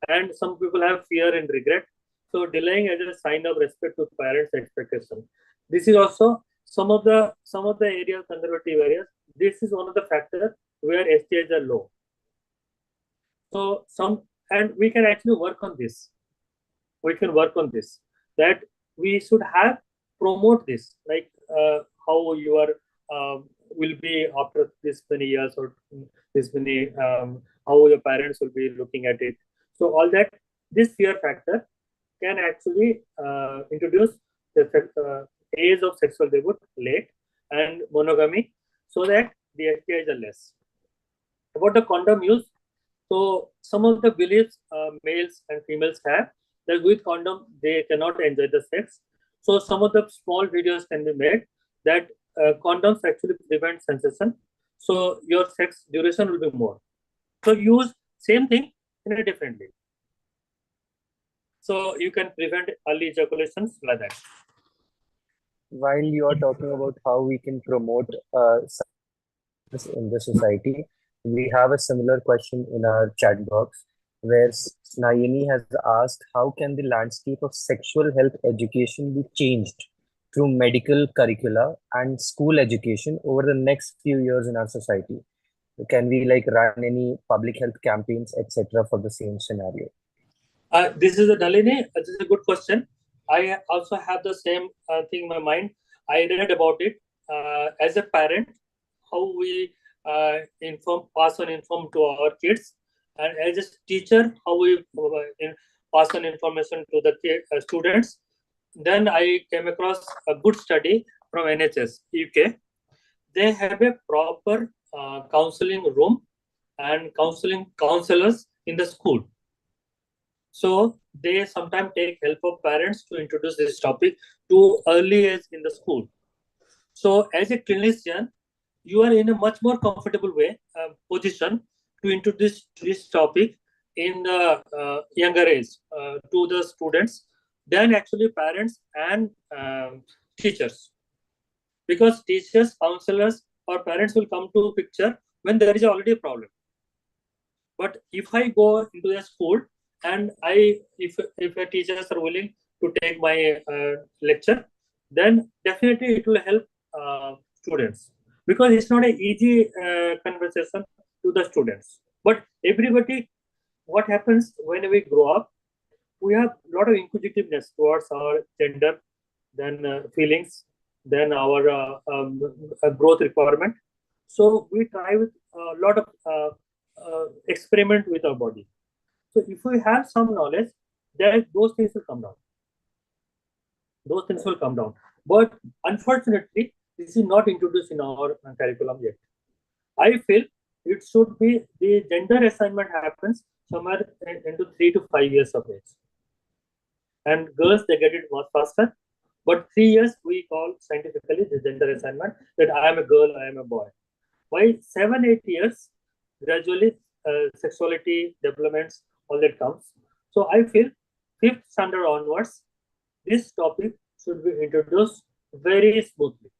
and some people have fear and regret. So delaying as a sign of respect to parents' expectation. This is also some of the areas, conservative areas. This is one of the factors where STIs are low. So and we can actually work on this. We can work on this. That we should have promote this, like how you are will be after this many years or this many how your parents will be looking at it. So all that, this fear factor can actually introduce the age of sexual debut late and monogamy, so that the STIs are less. About the condom use, so some of the beliefs males and females have that with condom they cannot enjoy the sex. So some of the small videos can be made that condoms actually prevent sensation. So your sex duration will be more. So use same thing in a different way. So you can prevent early ejaculations like that. While you are talking about how we can promote science in the society, we have a similar question in our chat box where Snayini has asked, how can the landscape of sexual health education be changed through medical curricula and school education over the next few years in our society? Can we like run any public health campaigns, etc., for the same scenario? This is a Nalini. This is a good question. I also have the same thing in my mind. I read about it as a parent, how we pass on inform to our kids, and as a teacher, how we pass on information to the students. Then I came across a good study from NHS UK. They have a proper counseling room and counselors in the school. So they sometimes take help of parents to introduce this topic to early age in the school. So as a clinician, you are in a much more comfortable way position to introduce this topic in the younger age to the students than actually parents and teachers. Because teachers, counselors, or parents will come to picture when there is already a problem. But if I go into a school and if a teachers are willing to take my lecture, then definitely it will help students, because it's not an easy conversation to the students. But everybody, what happens when we grow up, we have a lot of inquisitiveness towards our gender, then feelings, then our growth requirement. So we try with a lot of experiment with our body. So if we have some knowledge, that those things will come down. Those things will come down. But unfortunately, this is not introduced in our curriculum yet. I feel it should be, the gender assignment happens somewhere into 3 to 5 years of age. And girls, they get it much faster. But 3 years, we call scientifically the gender assignment, that I am a girl, I am a boy. By 7, 8 years, gradually sexuality developments, all that comes. So I feel 5th standard onwards, this topic should be introduced very smoothly.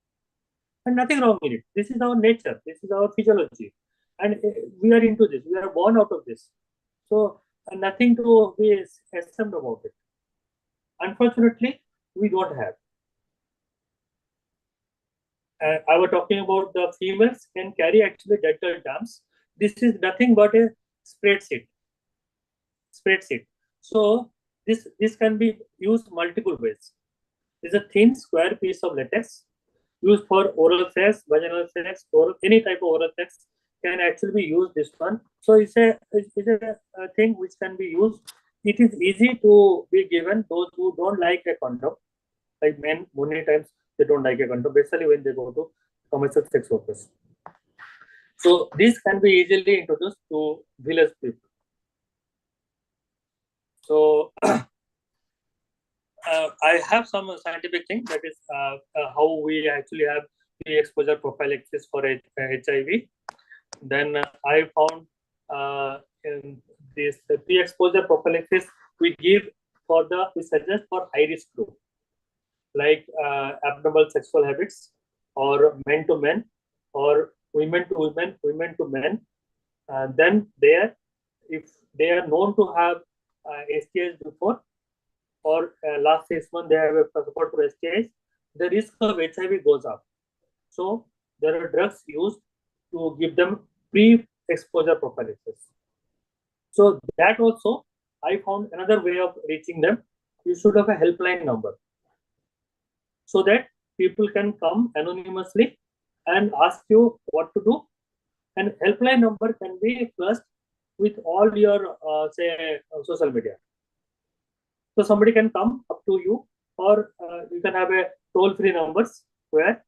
And nothing wrong in it. This is our nature. This is our physiology. And we are into this. We are born out of this. So nothing to be ashamed about it. Unfortunately, we don't have. I was talking about the females can carry actually dental dams. This is nothing but a spreadsheet. So this can be used multiple ways. It's a thin square piece of latex used for oral sex, vaginal sex, or any type of oral sex can actually be used. This one. So it's a thing which can be used. It is easy to be given those who don't like a condom. Like men, many times they don't like a condom, especially when they go to commercial sex workers. So this can be easily introduced to village people. So I have some scientific thing, that is how we actually have pre-exposure prophylaxis for HIV. Then I found this pre-exposure prophylaxis we give we suggest for high-risk group, like abnormal sexual habits, or men to men, or women to women, women to men. Then if they are known to have STIs before, or last 6 months they have a passport to STIs, the risk of HIV goes up. So there are drugs used to give them pre-exposure prophylaxis. So that also, I found another way of reaching them. You should have a helpline number, so that people can come anonymously and ask you what to do. And helpline number can be flushed with all your social media. So somebody can come up to you, or you can have a toll-free numbers where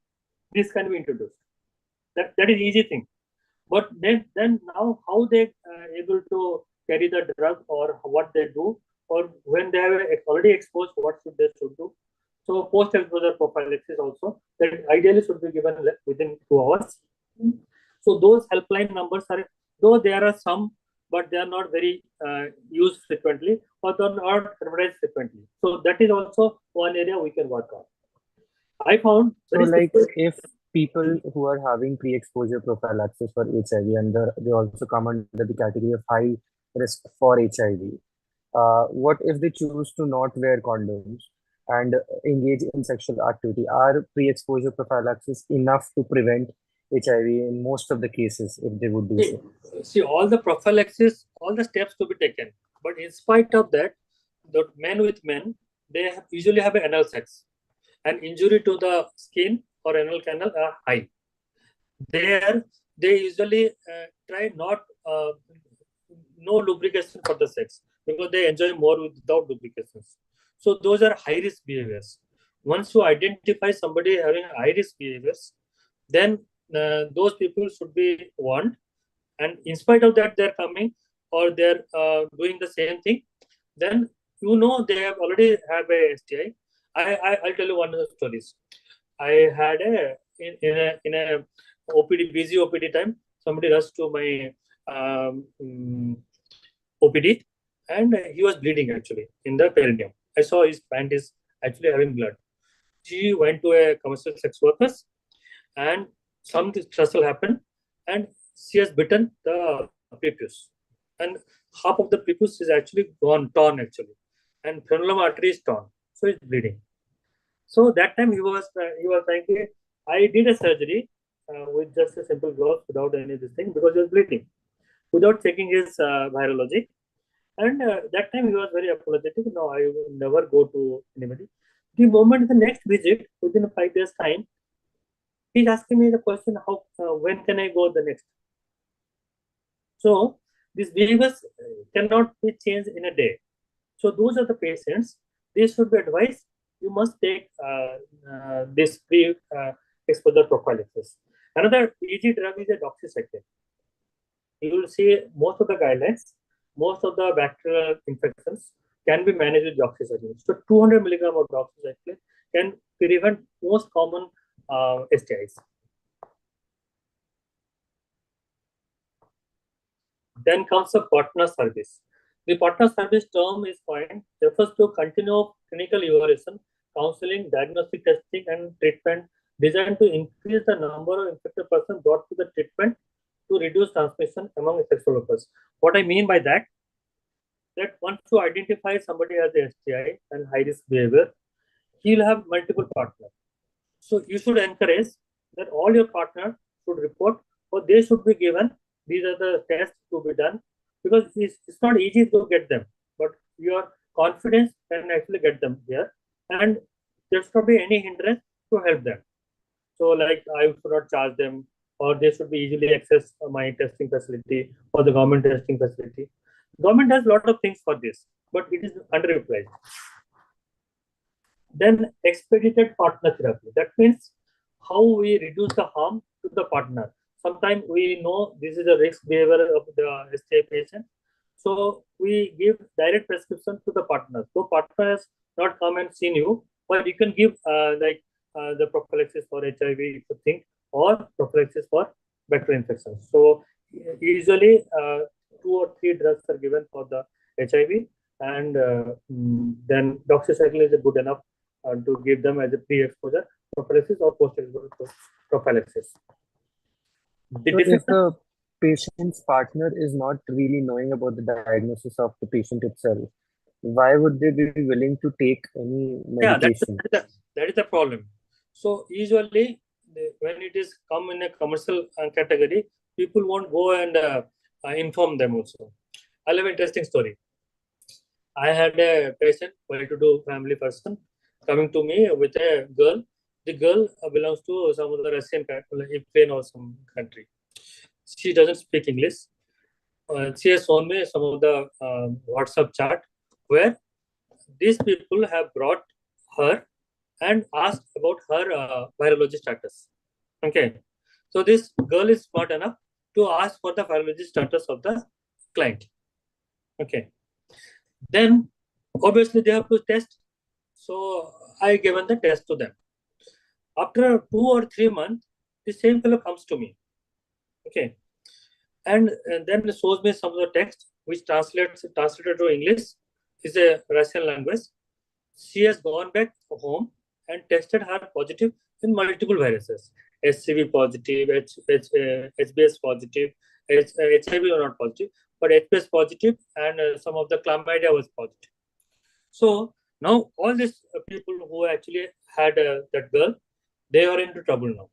this can be introduced. That is easy thing. But then now how they able to carry the drug, or what they do, or when they have already exposed, what should they do. So post-exposure prophylaxis also, that ideally should be given within 2 hours. So those helpline numbers are, though there are some, but they are not very used frequently, or they are not advertised frequently. So that is also one area we can work on. I found So, like, if people who are having pre-exposure prophylaxis for HIV and they also come under the category of high risk for HIV, what if they choose to not wear condoms and engage in sexual activity? Are pre-exposure prophylaxis enough to prevent HIV in most of the cases if they would do so? See, all the prophylaxis, all the steps to be taken. But in spite of that, the men with men, they usually have anal sex, and injury to the skin or anal canal are high. There, they usually try not no lubrication for the sex, because they enjoy more without lubrications. So those are high risk behaviors. Once you identify somebody having high risk behaviors, then those people should be warned. And in spite of that, they're coming, or they're doing the same thing, then they have already have a STI. I'll tell you one of the stories. I had in a OPD, busy OPD time, somebody rushed to my OPD, and he was bleeding actually in the perineum. I saw his pant is actually having blood. She went to a commercial sex workers, and some tussle happened, and she has bitten the prepuce, and half of the prepuce is actually torn actually, and frenulum artery is torn, so it's bleeding. So that time he was thinking, I did a surgery with just a simple glove without any of this thing, because he was bleeding, without checking his virology. And that time he was very apologetic. No, I will never go to anybody. The moment the next visit, within 5 days time, he's asking me the question, how when can I go the next? So these behaviors cannot be changed in a day. So those are the patients. They should be advised. You must take this pre-exposure prophylaxis. Another easy drug is a doxycycline. You will see most of the guidelines, most of the bacterial infections can be managed with doxycycline. So 200 milligram of doxycycline can prevent most common STIs. Then comes the partner service. The partner service term is coined, refers to continuous clinical evaluation, counseling, diagnostic testing, and treatment designed to increase the number of infected persons brought to the treatment to reduce transmission among sexual workers. What I mean by that once you identify somebody as a STI and high risk behavior, he'll have multiple partners. So you should encourage that all your partners should report, or they should be given. These are the tests to be done, because it's not easy to get them, but your confidence can actually get them here, and there should not be any hindrance to help them. So, like, I should not charge them, or they should be easily access my testing facility or the government testing facility. Government does a lot of things for this, but it is underutilized. Then expedited partner therapy. That means how we reduce the harm to the partner. Sometimes we know this is a risk behavior of the STI patient, so we give direct prescription to the partner. So partner has not come and seen you, but you can give the prophylaxis for HIV, if you think, or prophylaxis for bacterial infections. So usually 2 or 3 drugs are given for the HIV, and then doxycycline is good enough to give them as a pre-exposure prophylaxis or post-exposure prophylaxis. The So if difficult, the patient's partner is not really knowing about the diagnosis of the patient itself, why would they be willing to take any yeah, medication? that is the problem. So usually when it is come in a commercial category, people won't go and inform them also. I'll have an interesting story. I had a patient, well-to-do family person, coming to me with a girl. The girl belongs to some of the Russian country, like Ukraine or some country. She doesn't speak English. She has shown me some of the WhatsApp chat where these people have brought her and asked about her virology status. Okay, so this girl is smart enough to ask for the virology status of the client. Okay, then obviously they have to test. So I given the test to them. After 2 or 3 months, the same fellow comes to me. Okay, and then shows me some of the text which translated to English is a Russian language. She has gone back home and tested her positive in multiple viruses: HCV positive, HBS positive, HIV or not positive, but HBS positive, and some of the chlamydia was positive. So now all these people who actually had that girl, they are into trouble now.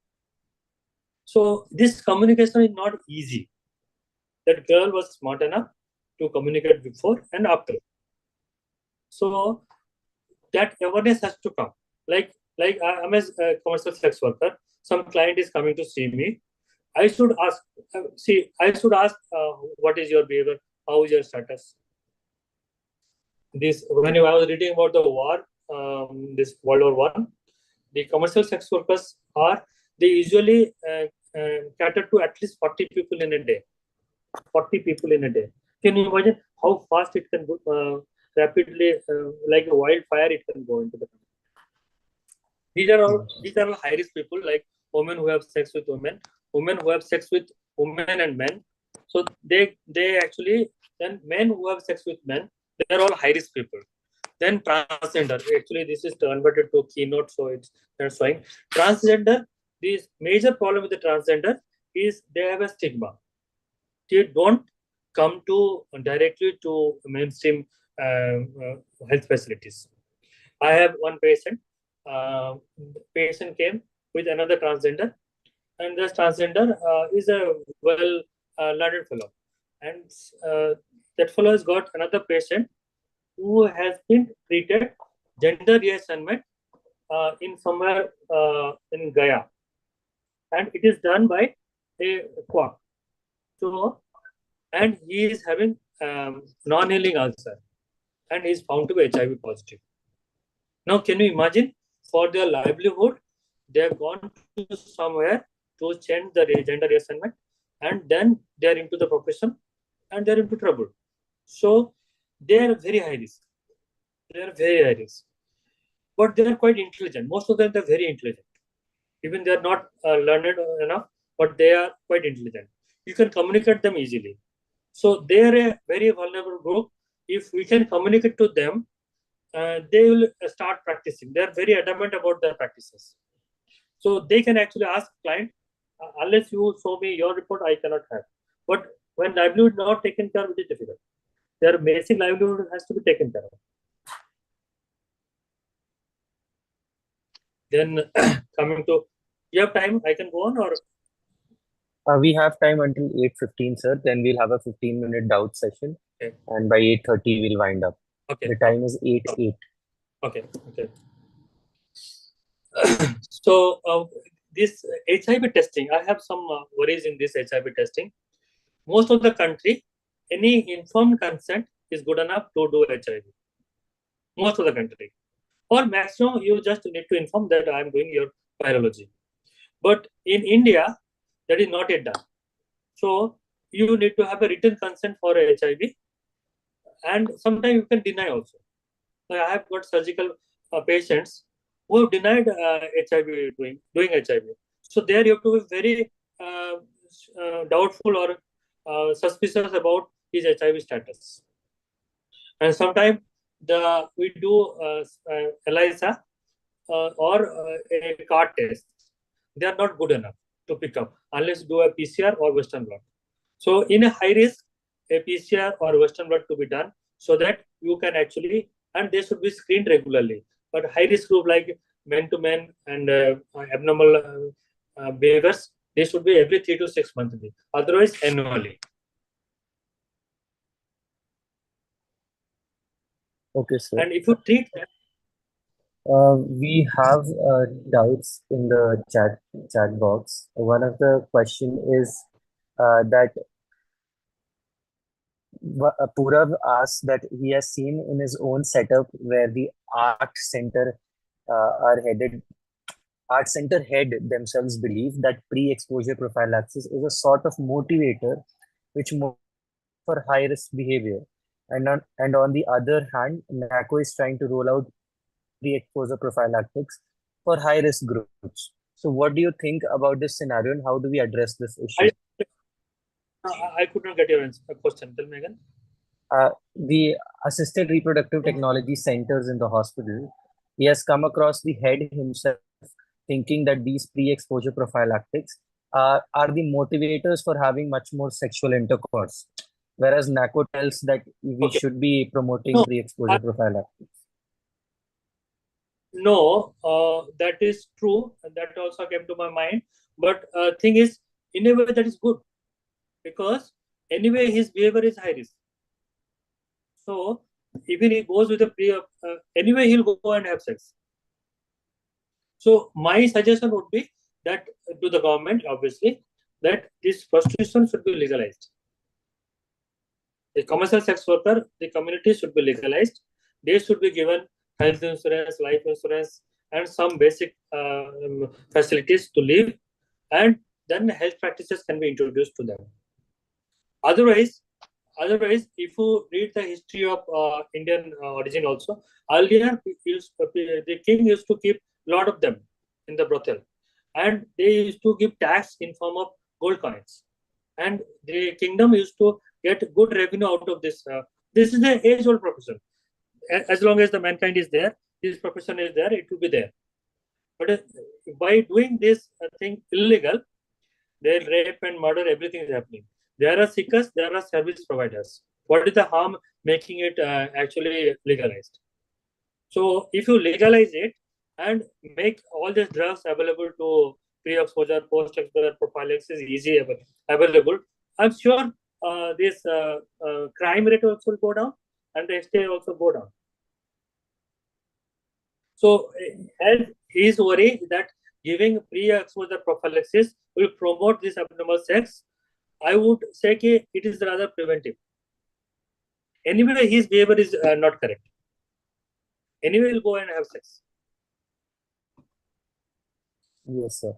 So this communication is not easy. That girl was smart enough to communicate before and after. So that awareness has to come. Like I'm a commercial sex worker. Some client is coming to see me. I should ask. What is your behavior? How is your status? This when I was reading about the war, this World War One, the commercial sex workers they usually cater to at least 40 people in a day. 40 people in a day. Can you imagine how fast it can go, rapidly, like a wildfire, it can go into the country. These are all high risk people, like women who have sex with women who have sex with women and men. So they actually, then men who have sex with men, they are all high risk people. Then transgender. Actually, this is converted to keynote, so it's showing transgender. This major problem with the transgender is they have a stigma. They don't come to directly to mainstream health facilities. I have one patient. Patient came with another transgender, and this transgender is a well-learned fellow, and that fellow has got another patient who has been treated gender reassignment in somewhere in Gaya, and it is done by a quack. So, and he is having non-healing ulcer, and he is found to be HIV positive. Now, can you imagine, for their livelihood, they have gone to somewhere to change the gender reassignment, and then they are into the profession and they are into trouble. So, they are very high risk. They are very high risk. But they are quite intelligent. Most of them are very intelligent. Even they are not learned enough, but they are quite intelligent. You can communicate them easily. So, they are a very vulnerable group. If we can communicate to them, they will start practicing. They are very adamant about their practices. So they can actually ask client, unless you show me your report, I cannot have. But when livelihood not taken care of, it is difficult. Their basic livelihood has to be taken care of. Then coming to, you have time, I can go on, or? We have time until 8:15, sir. Then we'll have a 15-minute doubt session. Okay. And by 8:30, we'll wind up. Okay. The time is 8:08. Okay. So this HIV testing, I have some worries in this HIV testing. Most of the country, any informed consent is good enough to do HIV. Most of the country. Or maximum, you just need to inform that I am doing your virology. But in India, that is not yet done. So you need to have a written consent for HIV, and sometimes you can deny also. So I have got surgical patients who have denied HIV doing HIV. So there you have to be very doubtful or suspicious about his HIV status. And sometimes we do ELISA or a card test. They are not good enough to pick up unless you do a PCR or Western blot. So in a high risk, a PCR or Western blot to be done so that you can actually, and they should be screened regularly. But high risk group like men to men and abnormal behaviors, they should be every 3 to 6 months. Otherwise, annually. Okay, sir. And if you treat them, We have doubts in the chat box. One of the question is that Purav asked that he has seen in his own setup where the art center are headed. Art center head themselves believe that pre-exposure prophylaxis is a sort of motivator which for high risk behavior, and on the other hand, NACO is trying to roll out pre-exposure prophylactics for high-risk groups. So what do you think about this scenario and how do we address this issue? I could not get your question. Tell me again. The assisted reproductive technology centers in the hospital, he has come across the head himself thinking that these pre-exposure prophylactics are the motivators for having much more sexual intercourse, whereas NACO tells that we should be promoting pre-exposure prophylactics. No, that is true. That also came to my mind. But thing is, in a way, that is good because anyway, his behavior is high risk. So even he goes with a anyway, he'll go and have sex. So my suggestion would be that to the government, obviously, that this prostitution should be legalized. The commercial sex worker, the community should be legalized. They should be given health insurance, life insurance, and some basic facilities to live, and then health practices can be introduced to them. Otherwise, if you read the history of Indian origin also, earlier the king used to keep a lot of them in the brothel, and they used to give tax in form of gold coins, and the kingdom used to get good revenue out of this. This is the age-old profession. As long as the mankind is there, this profession is there, it will be there. But by doing this thing illegal, their rape and murder, everything is happening. There are seekers, there are service providers. What is the harm making it actually legalized? So if you legalize it and make all these drugs available to pre-exposure, post-exposure prophylaxis easy available, I'm sure this crime rate also will go down and the STI also go down. So as his worry that giving pre-exposure prophylaxis will promote this abnormal sex, I would say it is rather preventive. Anyway, his behavior is not correct. Anyway, he'll go and have sex. Yes, sir.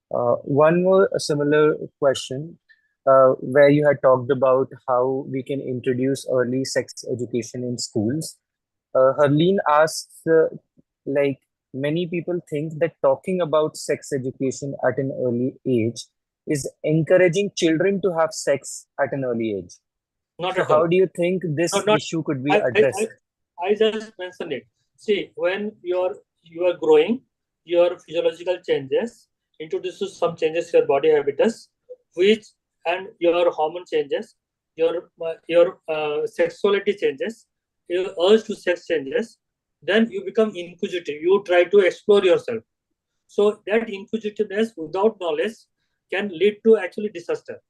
One more similar question, where you had talked about how we can introduce early sex education in schools. Harleen asks, like, many people think that talking about sex education at an early age is encouraging children to have sex at an early age. Not So at all. how do you think this issue could be addressed? I just mentioned it. See, when you are growing, your physiological changes introduces some changes to your body habitus, and your hormone changes, your sexuality changes, your urge to sex changes. Then you become inquisitive. You try to explore yourself. So that inquisitiveness without knowledge can lead to actually disaster.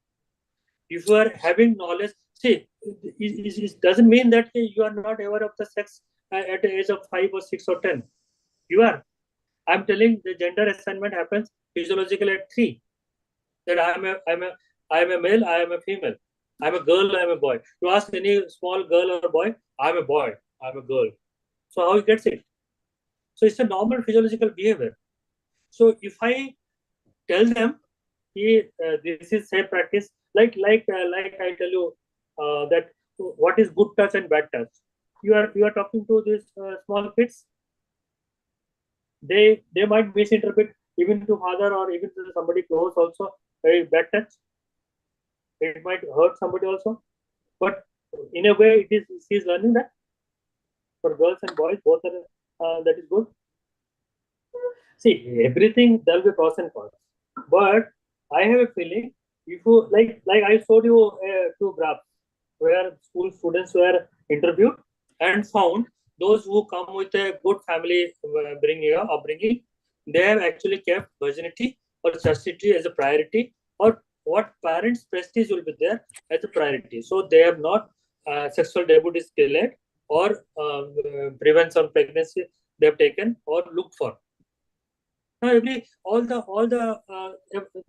If you are having knowledge, see, it doesn't mean that you are not aware of the sex at the age of 5 or 6 or 10. You are. I'm telling the gender assignment happens physiologically at 3. That I am a male, I am a female. I'm a girl, I'm a boy. You ask any small girl or boy, I'm a boy, I'm a girl. So how he gets it? So it's a normal physiological behavior. So if I tell them, this is safe practice, like I tell you that what is good touch and bad touch. You are talking to these small kids. They might misinterpret even to father or even to somebody close also very bad touch. It might hurt somebody also. But in a way, she is learning that for girls and boys, both are, that is good. See, everything there will be pros and cons. But I have a feeling if you like I showed you two graphs where school students were interviewed and found those who come with a good family upbringing, they have actually kept virginity or chastity as a priority, or what parents' prestige will be there as a priority. So they have not sexual debut is delayed or prevention of pregnancy they have taken or looked for. Now, all the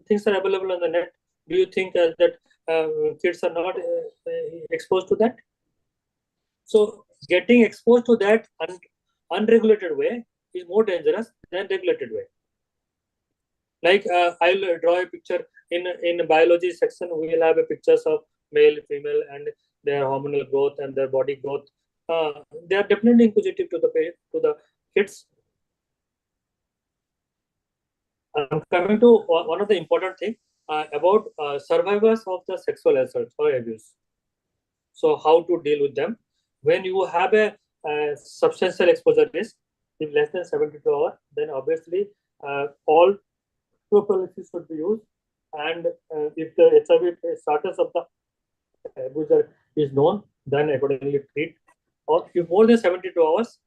things are available on the net. Do you think that kids are not exposed to that? So, getting exposed to that unregulated way is more dangerous than regulated way. Like I'll draw a picture in biology section. We will have a pictures of male, female, and their hormonal growth and their body growth. They are definitely inquisitive to the kids. I'm coming to one of the important things about survivors of the sexual assault or abuse. So, how to deal with them when you have a substantial exposure risk, if less than 72 hours, then obviously all prophylaxis should be used. And if the HIV status of the abuser is known, then accordingly treat. Or if more than 72 hours,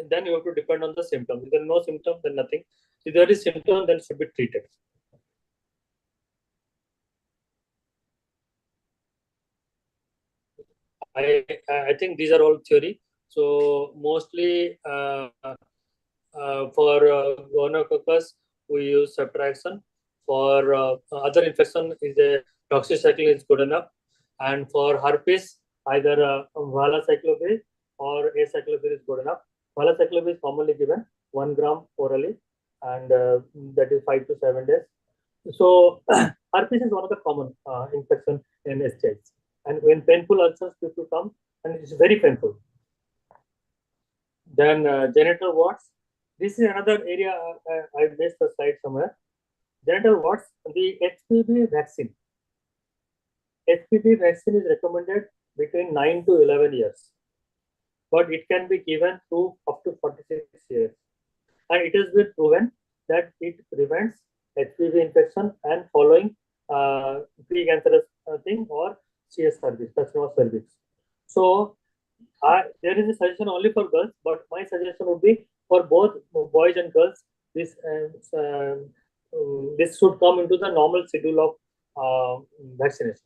then you have to depend on the symptoms. If there are no symptoms, then nothing. If there is symptom, then should be treated. I think these are all theory. So mostly for gonococcus, we use ceftriaxone. For other infection, is a doxycycline is good enough. And for herpes, either valacyclovir or acyclovir is good enough. Valacyclovir is commonly given 1 gram orally, and that is 5 to 7 days. So herpes is one of the common infection in STIs. And when painful ulcers people come, and it's very painful. Then genital warts. This is another area I missed the slide somewhere. Genital warts, the HPV vaccine. HPV vaccine is recommended between 9 to 11 years, but it can be given through up to 46 years. And it has been proven that it prevents HPV infection and following precancerous thing or CS cervix, carcinoma cervix. So there is a suggestion only for girls, but my suggestion would be for both boys and girls. This this should come into the normal schedule of vaccination,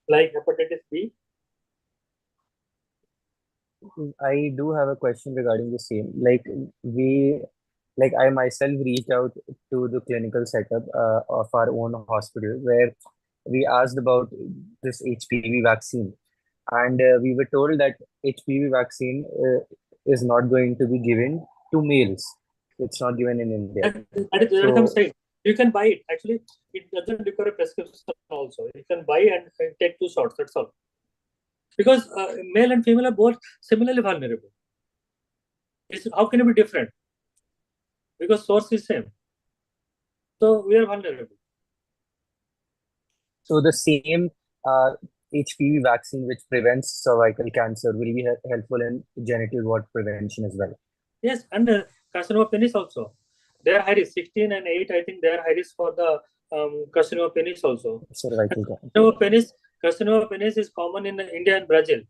like hepatitis B. I do have a question regarding the same. Like I myself reached out to the clinical setup of our own hospital where we asked about this HPV vaccine, and we were told that HPV vaccine is not going to be given to males. It's not given in India. That is what I'm saying. You can buy it. Actually, it doesn't require a prescription also. You can buy and take 2 shots. That's all. Because male and female are both similarly vulnerable. How can it be different? Because source is same. So we are vulnerable. So the same HPV vaccine which prevents cervical cancer will be helpful in genital wart prevention as well. Yes, and carcinoma penis also. They are high risk, 16 and 8. I think they are high risk for the carcinoma penis also. Cervical cancer. Carcinoma penis is common in India and Brazil.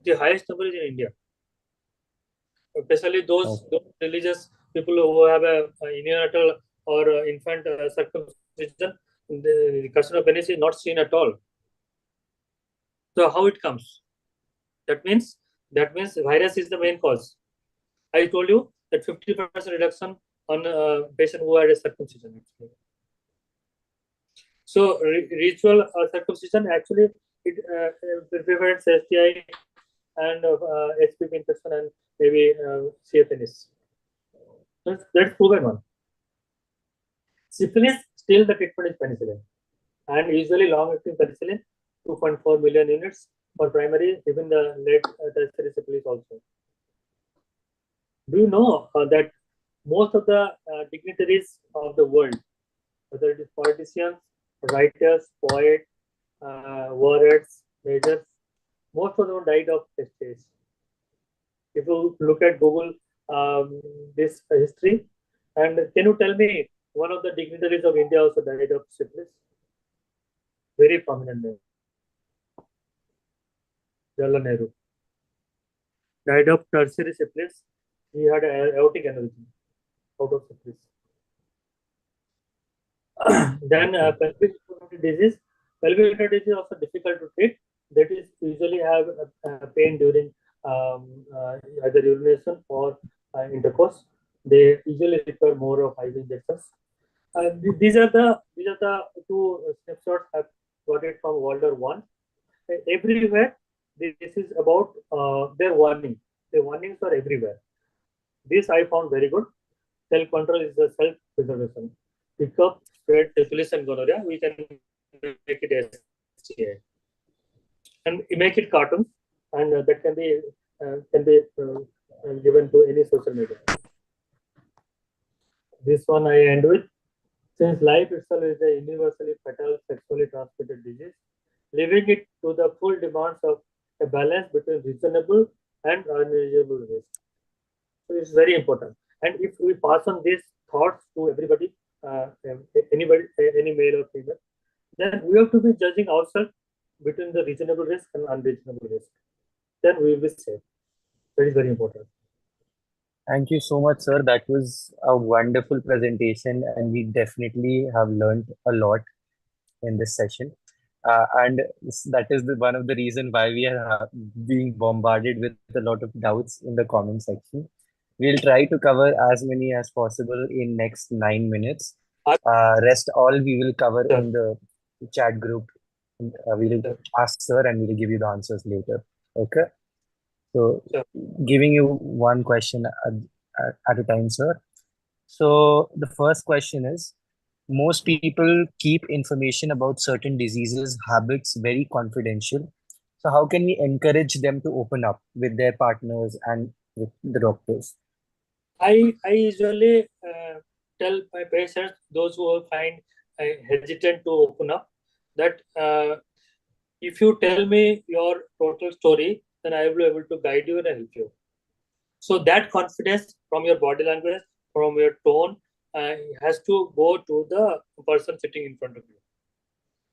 The highest number is in India. Especially those religious people who have a neonatal or infant circumcision, the carcinoma penis is not seen at all. So how it comes? That means virus is the main cause. I told you that 50% reduction on a patient who had a circumcision. Actually. So ritual circumcision actually it prevents STI and HPV infection and maybe CFNS. That's proven one. Syphilis, still the treatment is penicillin, and usually long-acting penicillin, 2.4 million units for primary, even the late tertiary syphilis also. Do you know that most of the dignitaries of the world, whether it is politicians, writers, poets, warriors, major, most of them died of STIs. If you look at Google this history, and can you tell me one of the dignitaries of India also died of syphilis? Very prominent name. Jawaharlal Nehru died of tertiary syphilis. He had aortic aneurysm out of syphilis. Then pelvic inflammatory disease. Pelvic inflammatory disease is also difficult to treat. That is usually have pain during either urination or intercourse. They usually require more of IV injections. These are the two snapshots I've got it from World War I. Everywhere, this is about their warning. The warnings are everywhere. This I found very good. Self-control is the self-preservation. Pick up, spread syphilis and gonorrhea. We can make it STI and make it cartoons, and that can be given to any social media. This one I end with. Since life itself is a universally fatal sexually transmitted disease, leaving it to the full demands of a balance between reasonable and unreasonable risk. So it's very important. And if we pass on these thoughts to everybody, anybody, any male or female, then we have to be judging ourselves between the reasonable risk and unreasonable risk. Then we will be safe. That is very important. Thank you so much, sir. That was a wonderful presentation, and we definitely have learned a lot in this session. And that is one of the reasons why we are being bombarded with a lot of doubts in the comment section. We'll try to cover as many as possible in next 9 minutes. Rest all we will cover in the chat group. We will ask sir and we will give you the answers later. Okay. So giving you one question at a time, sir. So the first question is, most people keep information about certain diseases, habits very confidential. So how can we encourage them to open up with their partners and with the doctors? I usually tell my patients, those who find hesitant to open up, that if you tell me your total story, then I will be able to guide you and help you. So that confidence from your body language, from your tone, has to go to the person sitting in front of you.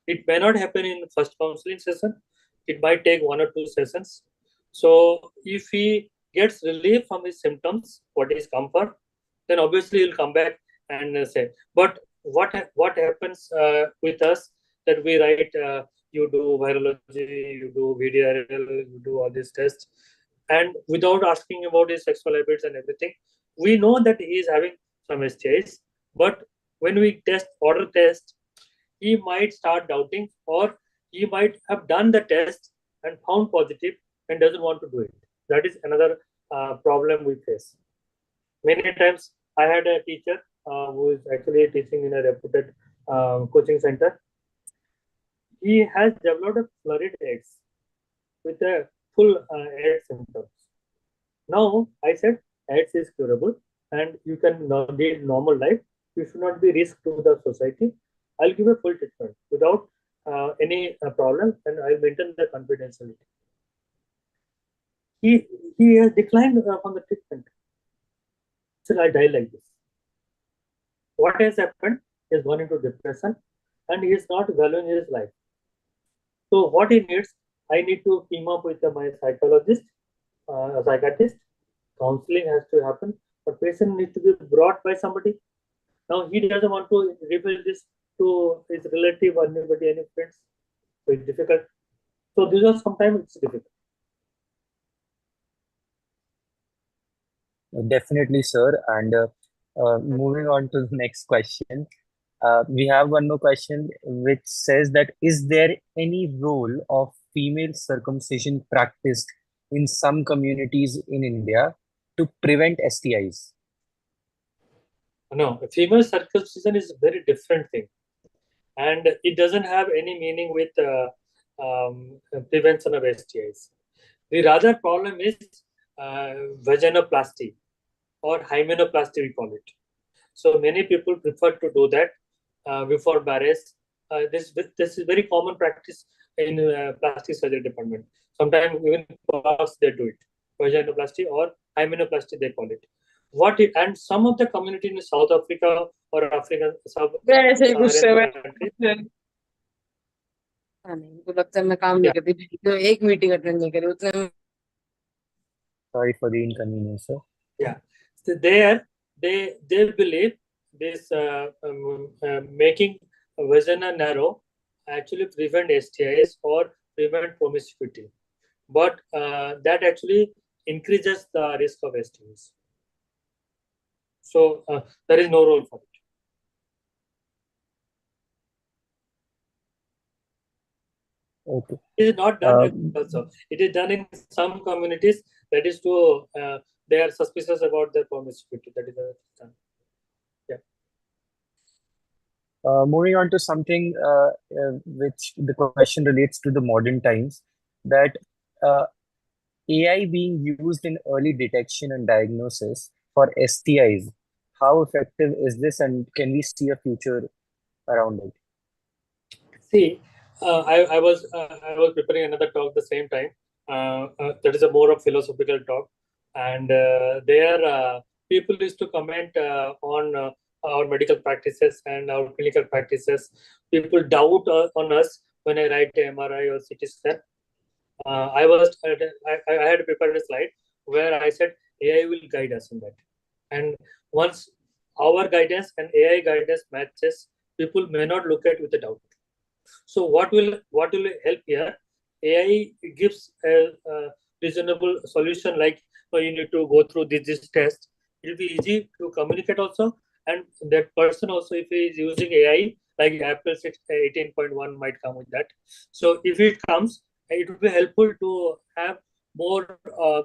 It may not happen in the first counseling session. It might take 1 or 2 sessions. So if he gets relief from his symptoms, what is comfort, then obviously he'll come back and say. But what happens with us, that we write, you do virology, you do VDRL, you do all these tests, and without asking about his sexual habits and everything, we know that he is having some STIs. But when we order test, he might start doubting, or he might have done the test and found positive and doesn't want to do it. That is another problem we face. Many times I had a teacher who is actually teaching in a reputed coaching center. He has developed flurried eggs with a full AIDS symptoms. Now I said AIDS is curable and you can lead normal life. You should not be risk to the society. I'll give a full treatment without any problem, and I'll maintain the confidentiality. He has declined from the treatment. Still, I die like this. What has happened? He has gone into depression, and he is not valuing his life. So what he needs, I need to team up with my psychologist, a psychiatrist. Counseling has to happen, but patient needs to be brought by somebody. Now he doesn't want to reveal this to his relative or anybody, any friends. So it's difficult. So these are sometimes it's difficult. Definitely, sir. And moving on to the next question. We have one more question which says that, is there any role of female circumcision practiced in some communities in India to prevent STIs? No, female circumcision is a very different thing, and it doesn't have any meaning with prevention of STIs. The rather problem is vaginoplasty or hymenoplasty, we call it. So many people prefer to do that before marriage. This is very common practice in plastic surgery department. Sometimes even past they do it, vaginoplasty or hymenoplasty they call it. And some of the community in South Africa or Africa, मैं ऐसे ही गुस्से में Sub-Saharan country, हाँ नहीं मुझे लगता है मैं काम नहीं Yeah. करती तो एक मीटिंग अटेंड नहीं करी उतने में Sorry for the inconvenience, sir. Yeah, so there they believe this making vagina narrow actually prevent STIs or prevent promiscuity, but that actually increases the risk of STIs. So there is no role for it. Okay. It is not done also. It is done in some communities. That is to they are suspicious about their promiscuity. That is done. Moving on to something which the question relates to the modern times, that AI being used in early detection and diagnosis for STIs. How effective is this, and can we see a future around it? See, I was preparing another talk the same time. That is a more of philosophical talk, and there people used to comment on our medical practices and our clinical practices. People doubt on us when I write MRI or CT scan. I had prepared a slide where I said AI will guide us in that, and once our guidance and AI guidance matches, people may not look at with a doubt. So what will help here? AI gives a reasonable solution, like you need to go through this test. It will be easy to communicate also, and that person also, if he is using AI, like Apple 18.1 might come with that. So if it comes, it will be helpful to have more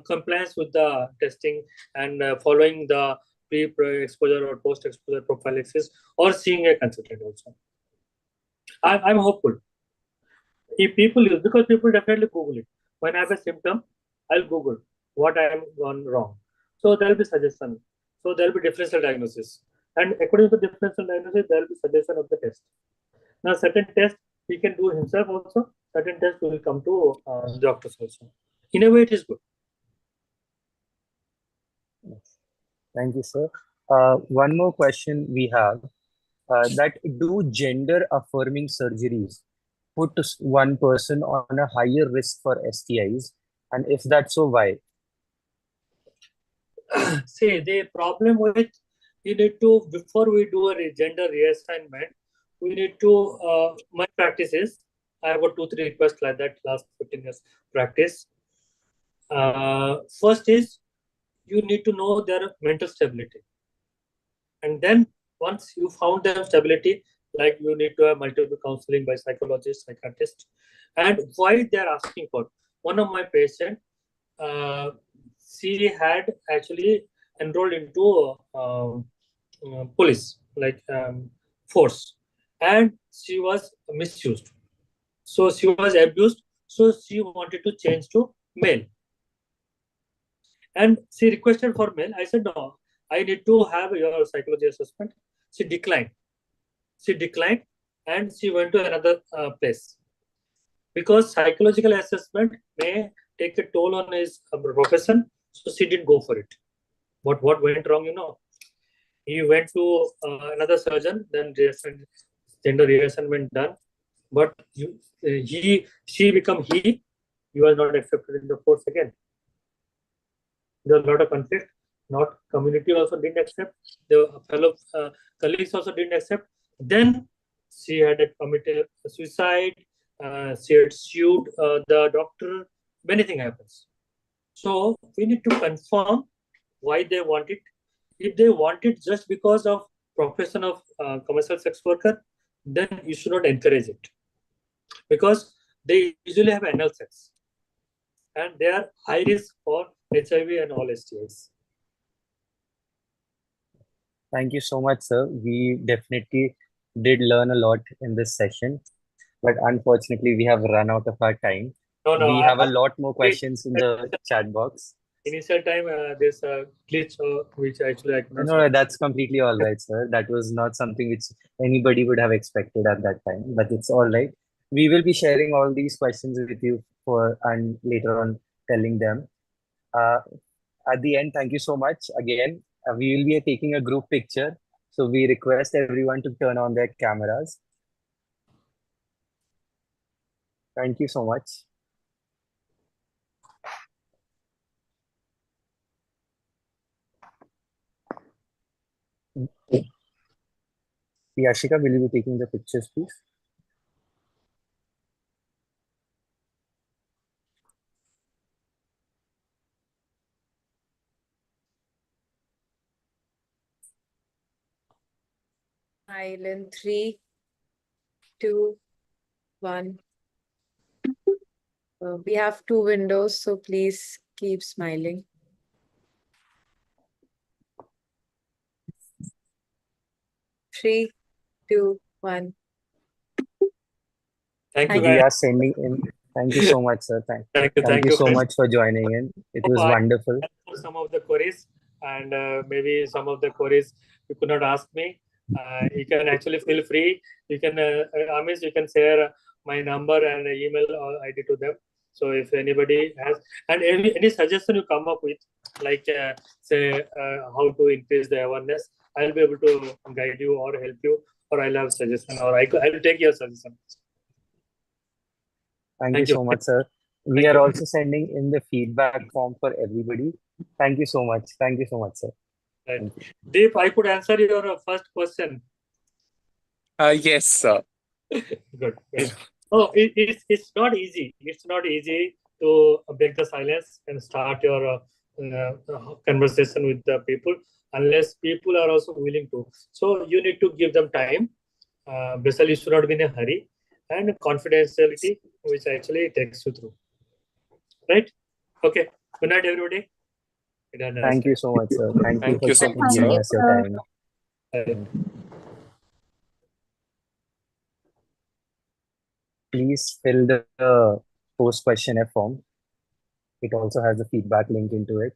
compliance with the testing and following the pre-exposure or post-exposure prophylaxis, or seeing a consultant also. I'm hopeful. If people use, because people definitely Google it. When I have a symptom, I'll Google what I am gone wrong. So there'll be suggestion. So there'll be differential diagnosis. And according to differential diagnosis, there'll be suggestion of the test. Now, certain tests he can do himself also. Certain tests will come to doctors also. In a way, it is good. Thank you, sir. One more question we have, that do gender affirming surgeries put one person on a higher risk for STIs? And if that's so, why? See, the problem with, you need to, before we do a gender reassignment, we need to, my practices, I have got 2-3 requests like that last 15 years practice. First is, you need to know their mental stability. And then once you found their stability, like you need to have multiple counseling by psychologists, psychiatrists, and why they're asking for. One of my patients, she had actually enrolled into police, like force, and she was misused. So she was abused. So she wanted to change to male. And she requested for male. I said, no, I need to have your psychology assessment. She declined. She declined and she went to another place. Because psychological assessment may take a toll on his profession, so she didn't go for it. But what went wrong, you know? He went to another surgeon, then gender reassignment done. But she become he was not accepted in the force again. There was a lot of conflict. Not community also didn't accept. The fellow colleagues also didn't accept. Then she had committed suicide. She had sued the doctor. Many things happens. So we need to confirm why they want it. If they want it just because of profession of commercial sex worker, then you should not encourage it, because they usually have anal sex and they are high risk for HIV and all STIs. Thank you so much, sir. We definitely did learn a lot in this session, but unfortunately, we have run out of our time. No, We have a lot more questions in the chat box. Initial time, there's a glitch which actually I cannot No, that's completely all right, sir. That was not something which anybody would have expected at that time, but it's all right. we will be sharing all these questions with you for and later on telling them. Uh, at the end, thank you so much again. We will be taking a group picture, so we request everyone to turn on their cameras. Thank you so much. Yashika, will you be taking the pictures, please? Smile in 3, 2, 1. We have 2 windows, so please keep smiling. Three, 2, 1. Thank you, We guys. are sending in. Thank you so much, sir. Thank you so guys. much for joining in. It was I wonderful. answered some of the queries, and maybe some of the queries you could not ask me. You can actually feel free. You can, Amish, you can share my number and email or ID to them. So if anybody has, and any suggestion you come up with, like say how to increase the awareness, I'll be able to guide you or help you, or I'll have suggestion, or I will take your suggestion. Thank you so much, sir. We Thank are you. also sending in the feedback form for everybody. Thank you so much. Thank you so much, sir. Right. Deep, I could answer your first question. Yes, sir. Good. Oh, it's not easy. It's not easy to break the silence and start your conversation with the people unless people are also willing to. So you need to give them time. Basically, you should not be in a hurry, and confidentiality, which actually takes you through. Right? Okay. Good night, everybody. Thank you so much, sir. Thank you Thank for you so much, giving sir. us your time. Please fill the post questionnaire form. It also has a feedback link into it.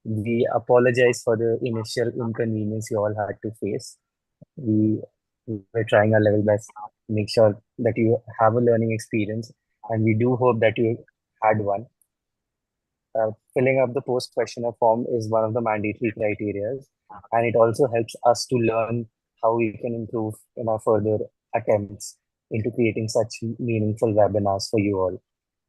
We apologize for the initial inconvenience you all had to face. We were trying our level best to make sure that you have a learning experience, and we do hope that you had one. Filling up the post questionnaire form is one of the mandatory criteria, and it also helps us to learn how we can improve in our further attempts into creating such meaningful webinars for you all.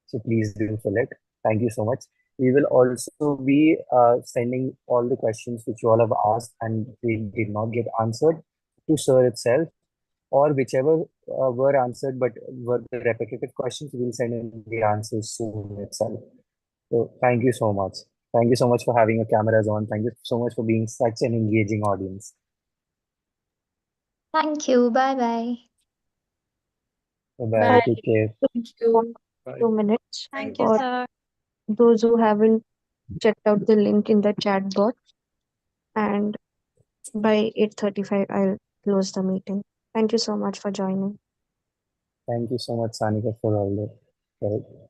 So please do fill it. Thank you so much. We will also be sending all the questions which you all have asked and they did not get answered to Sir itself, or whichever were answered but were the repetitive questions, we will send in the answers soon itself. So thank you so much. Thank you so much for having your cameras on. Thank you so much for being such an engaging audience. Thank you. Bye bye. Bye. Bye. Take care. Thank you. 2 minutes Thank you, for sir. those who haven't checked out the link in the chat box. And by 8:35, I'll close the meeting. Thank you so much for joining. Thank you so much, Sanika, for all the help.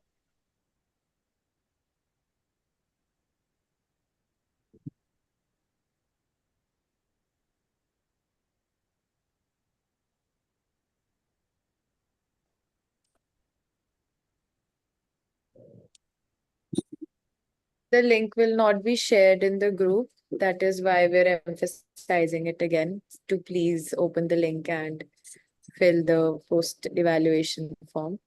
The link will not be shared in the group. That is why we're emphasizing it again to please open the link and fill the post evaluation form.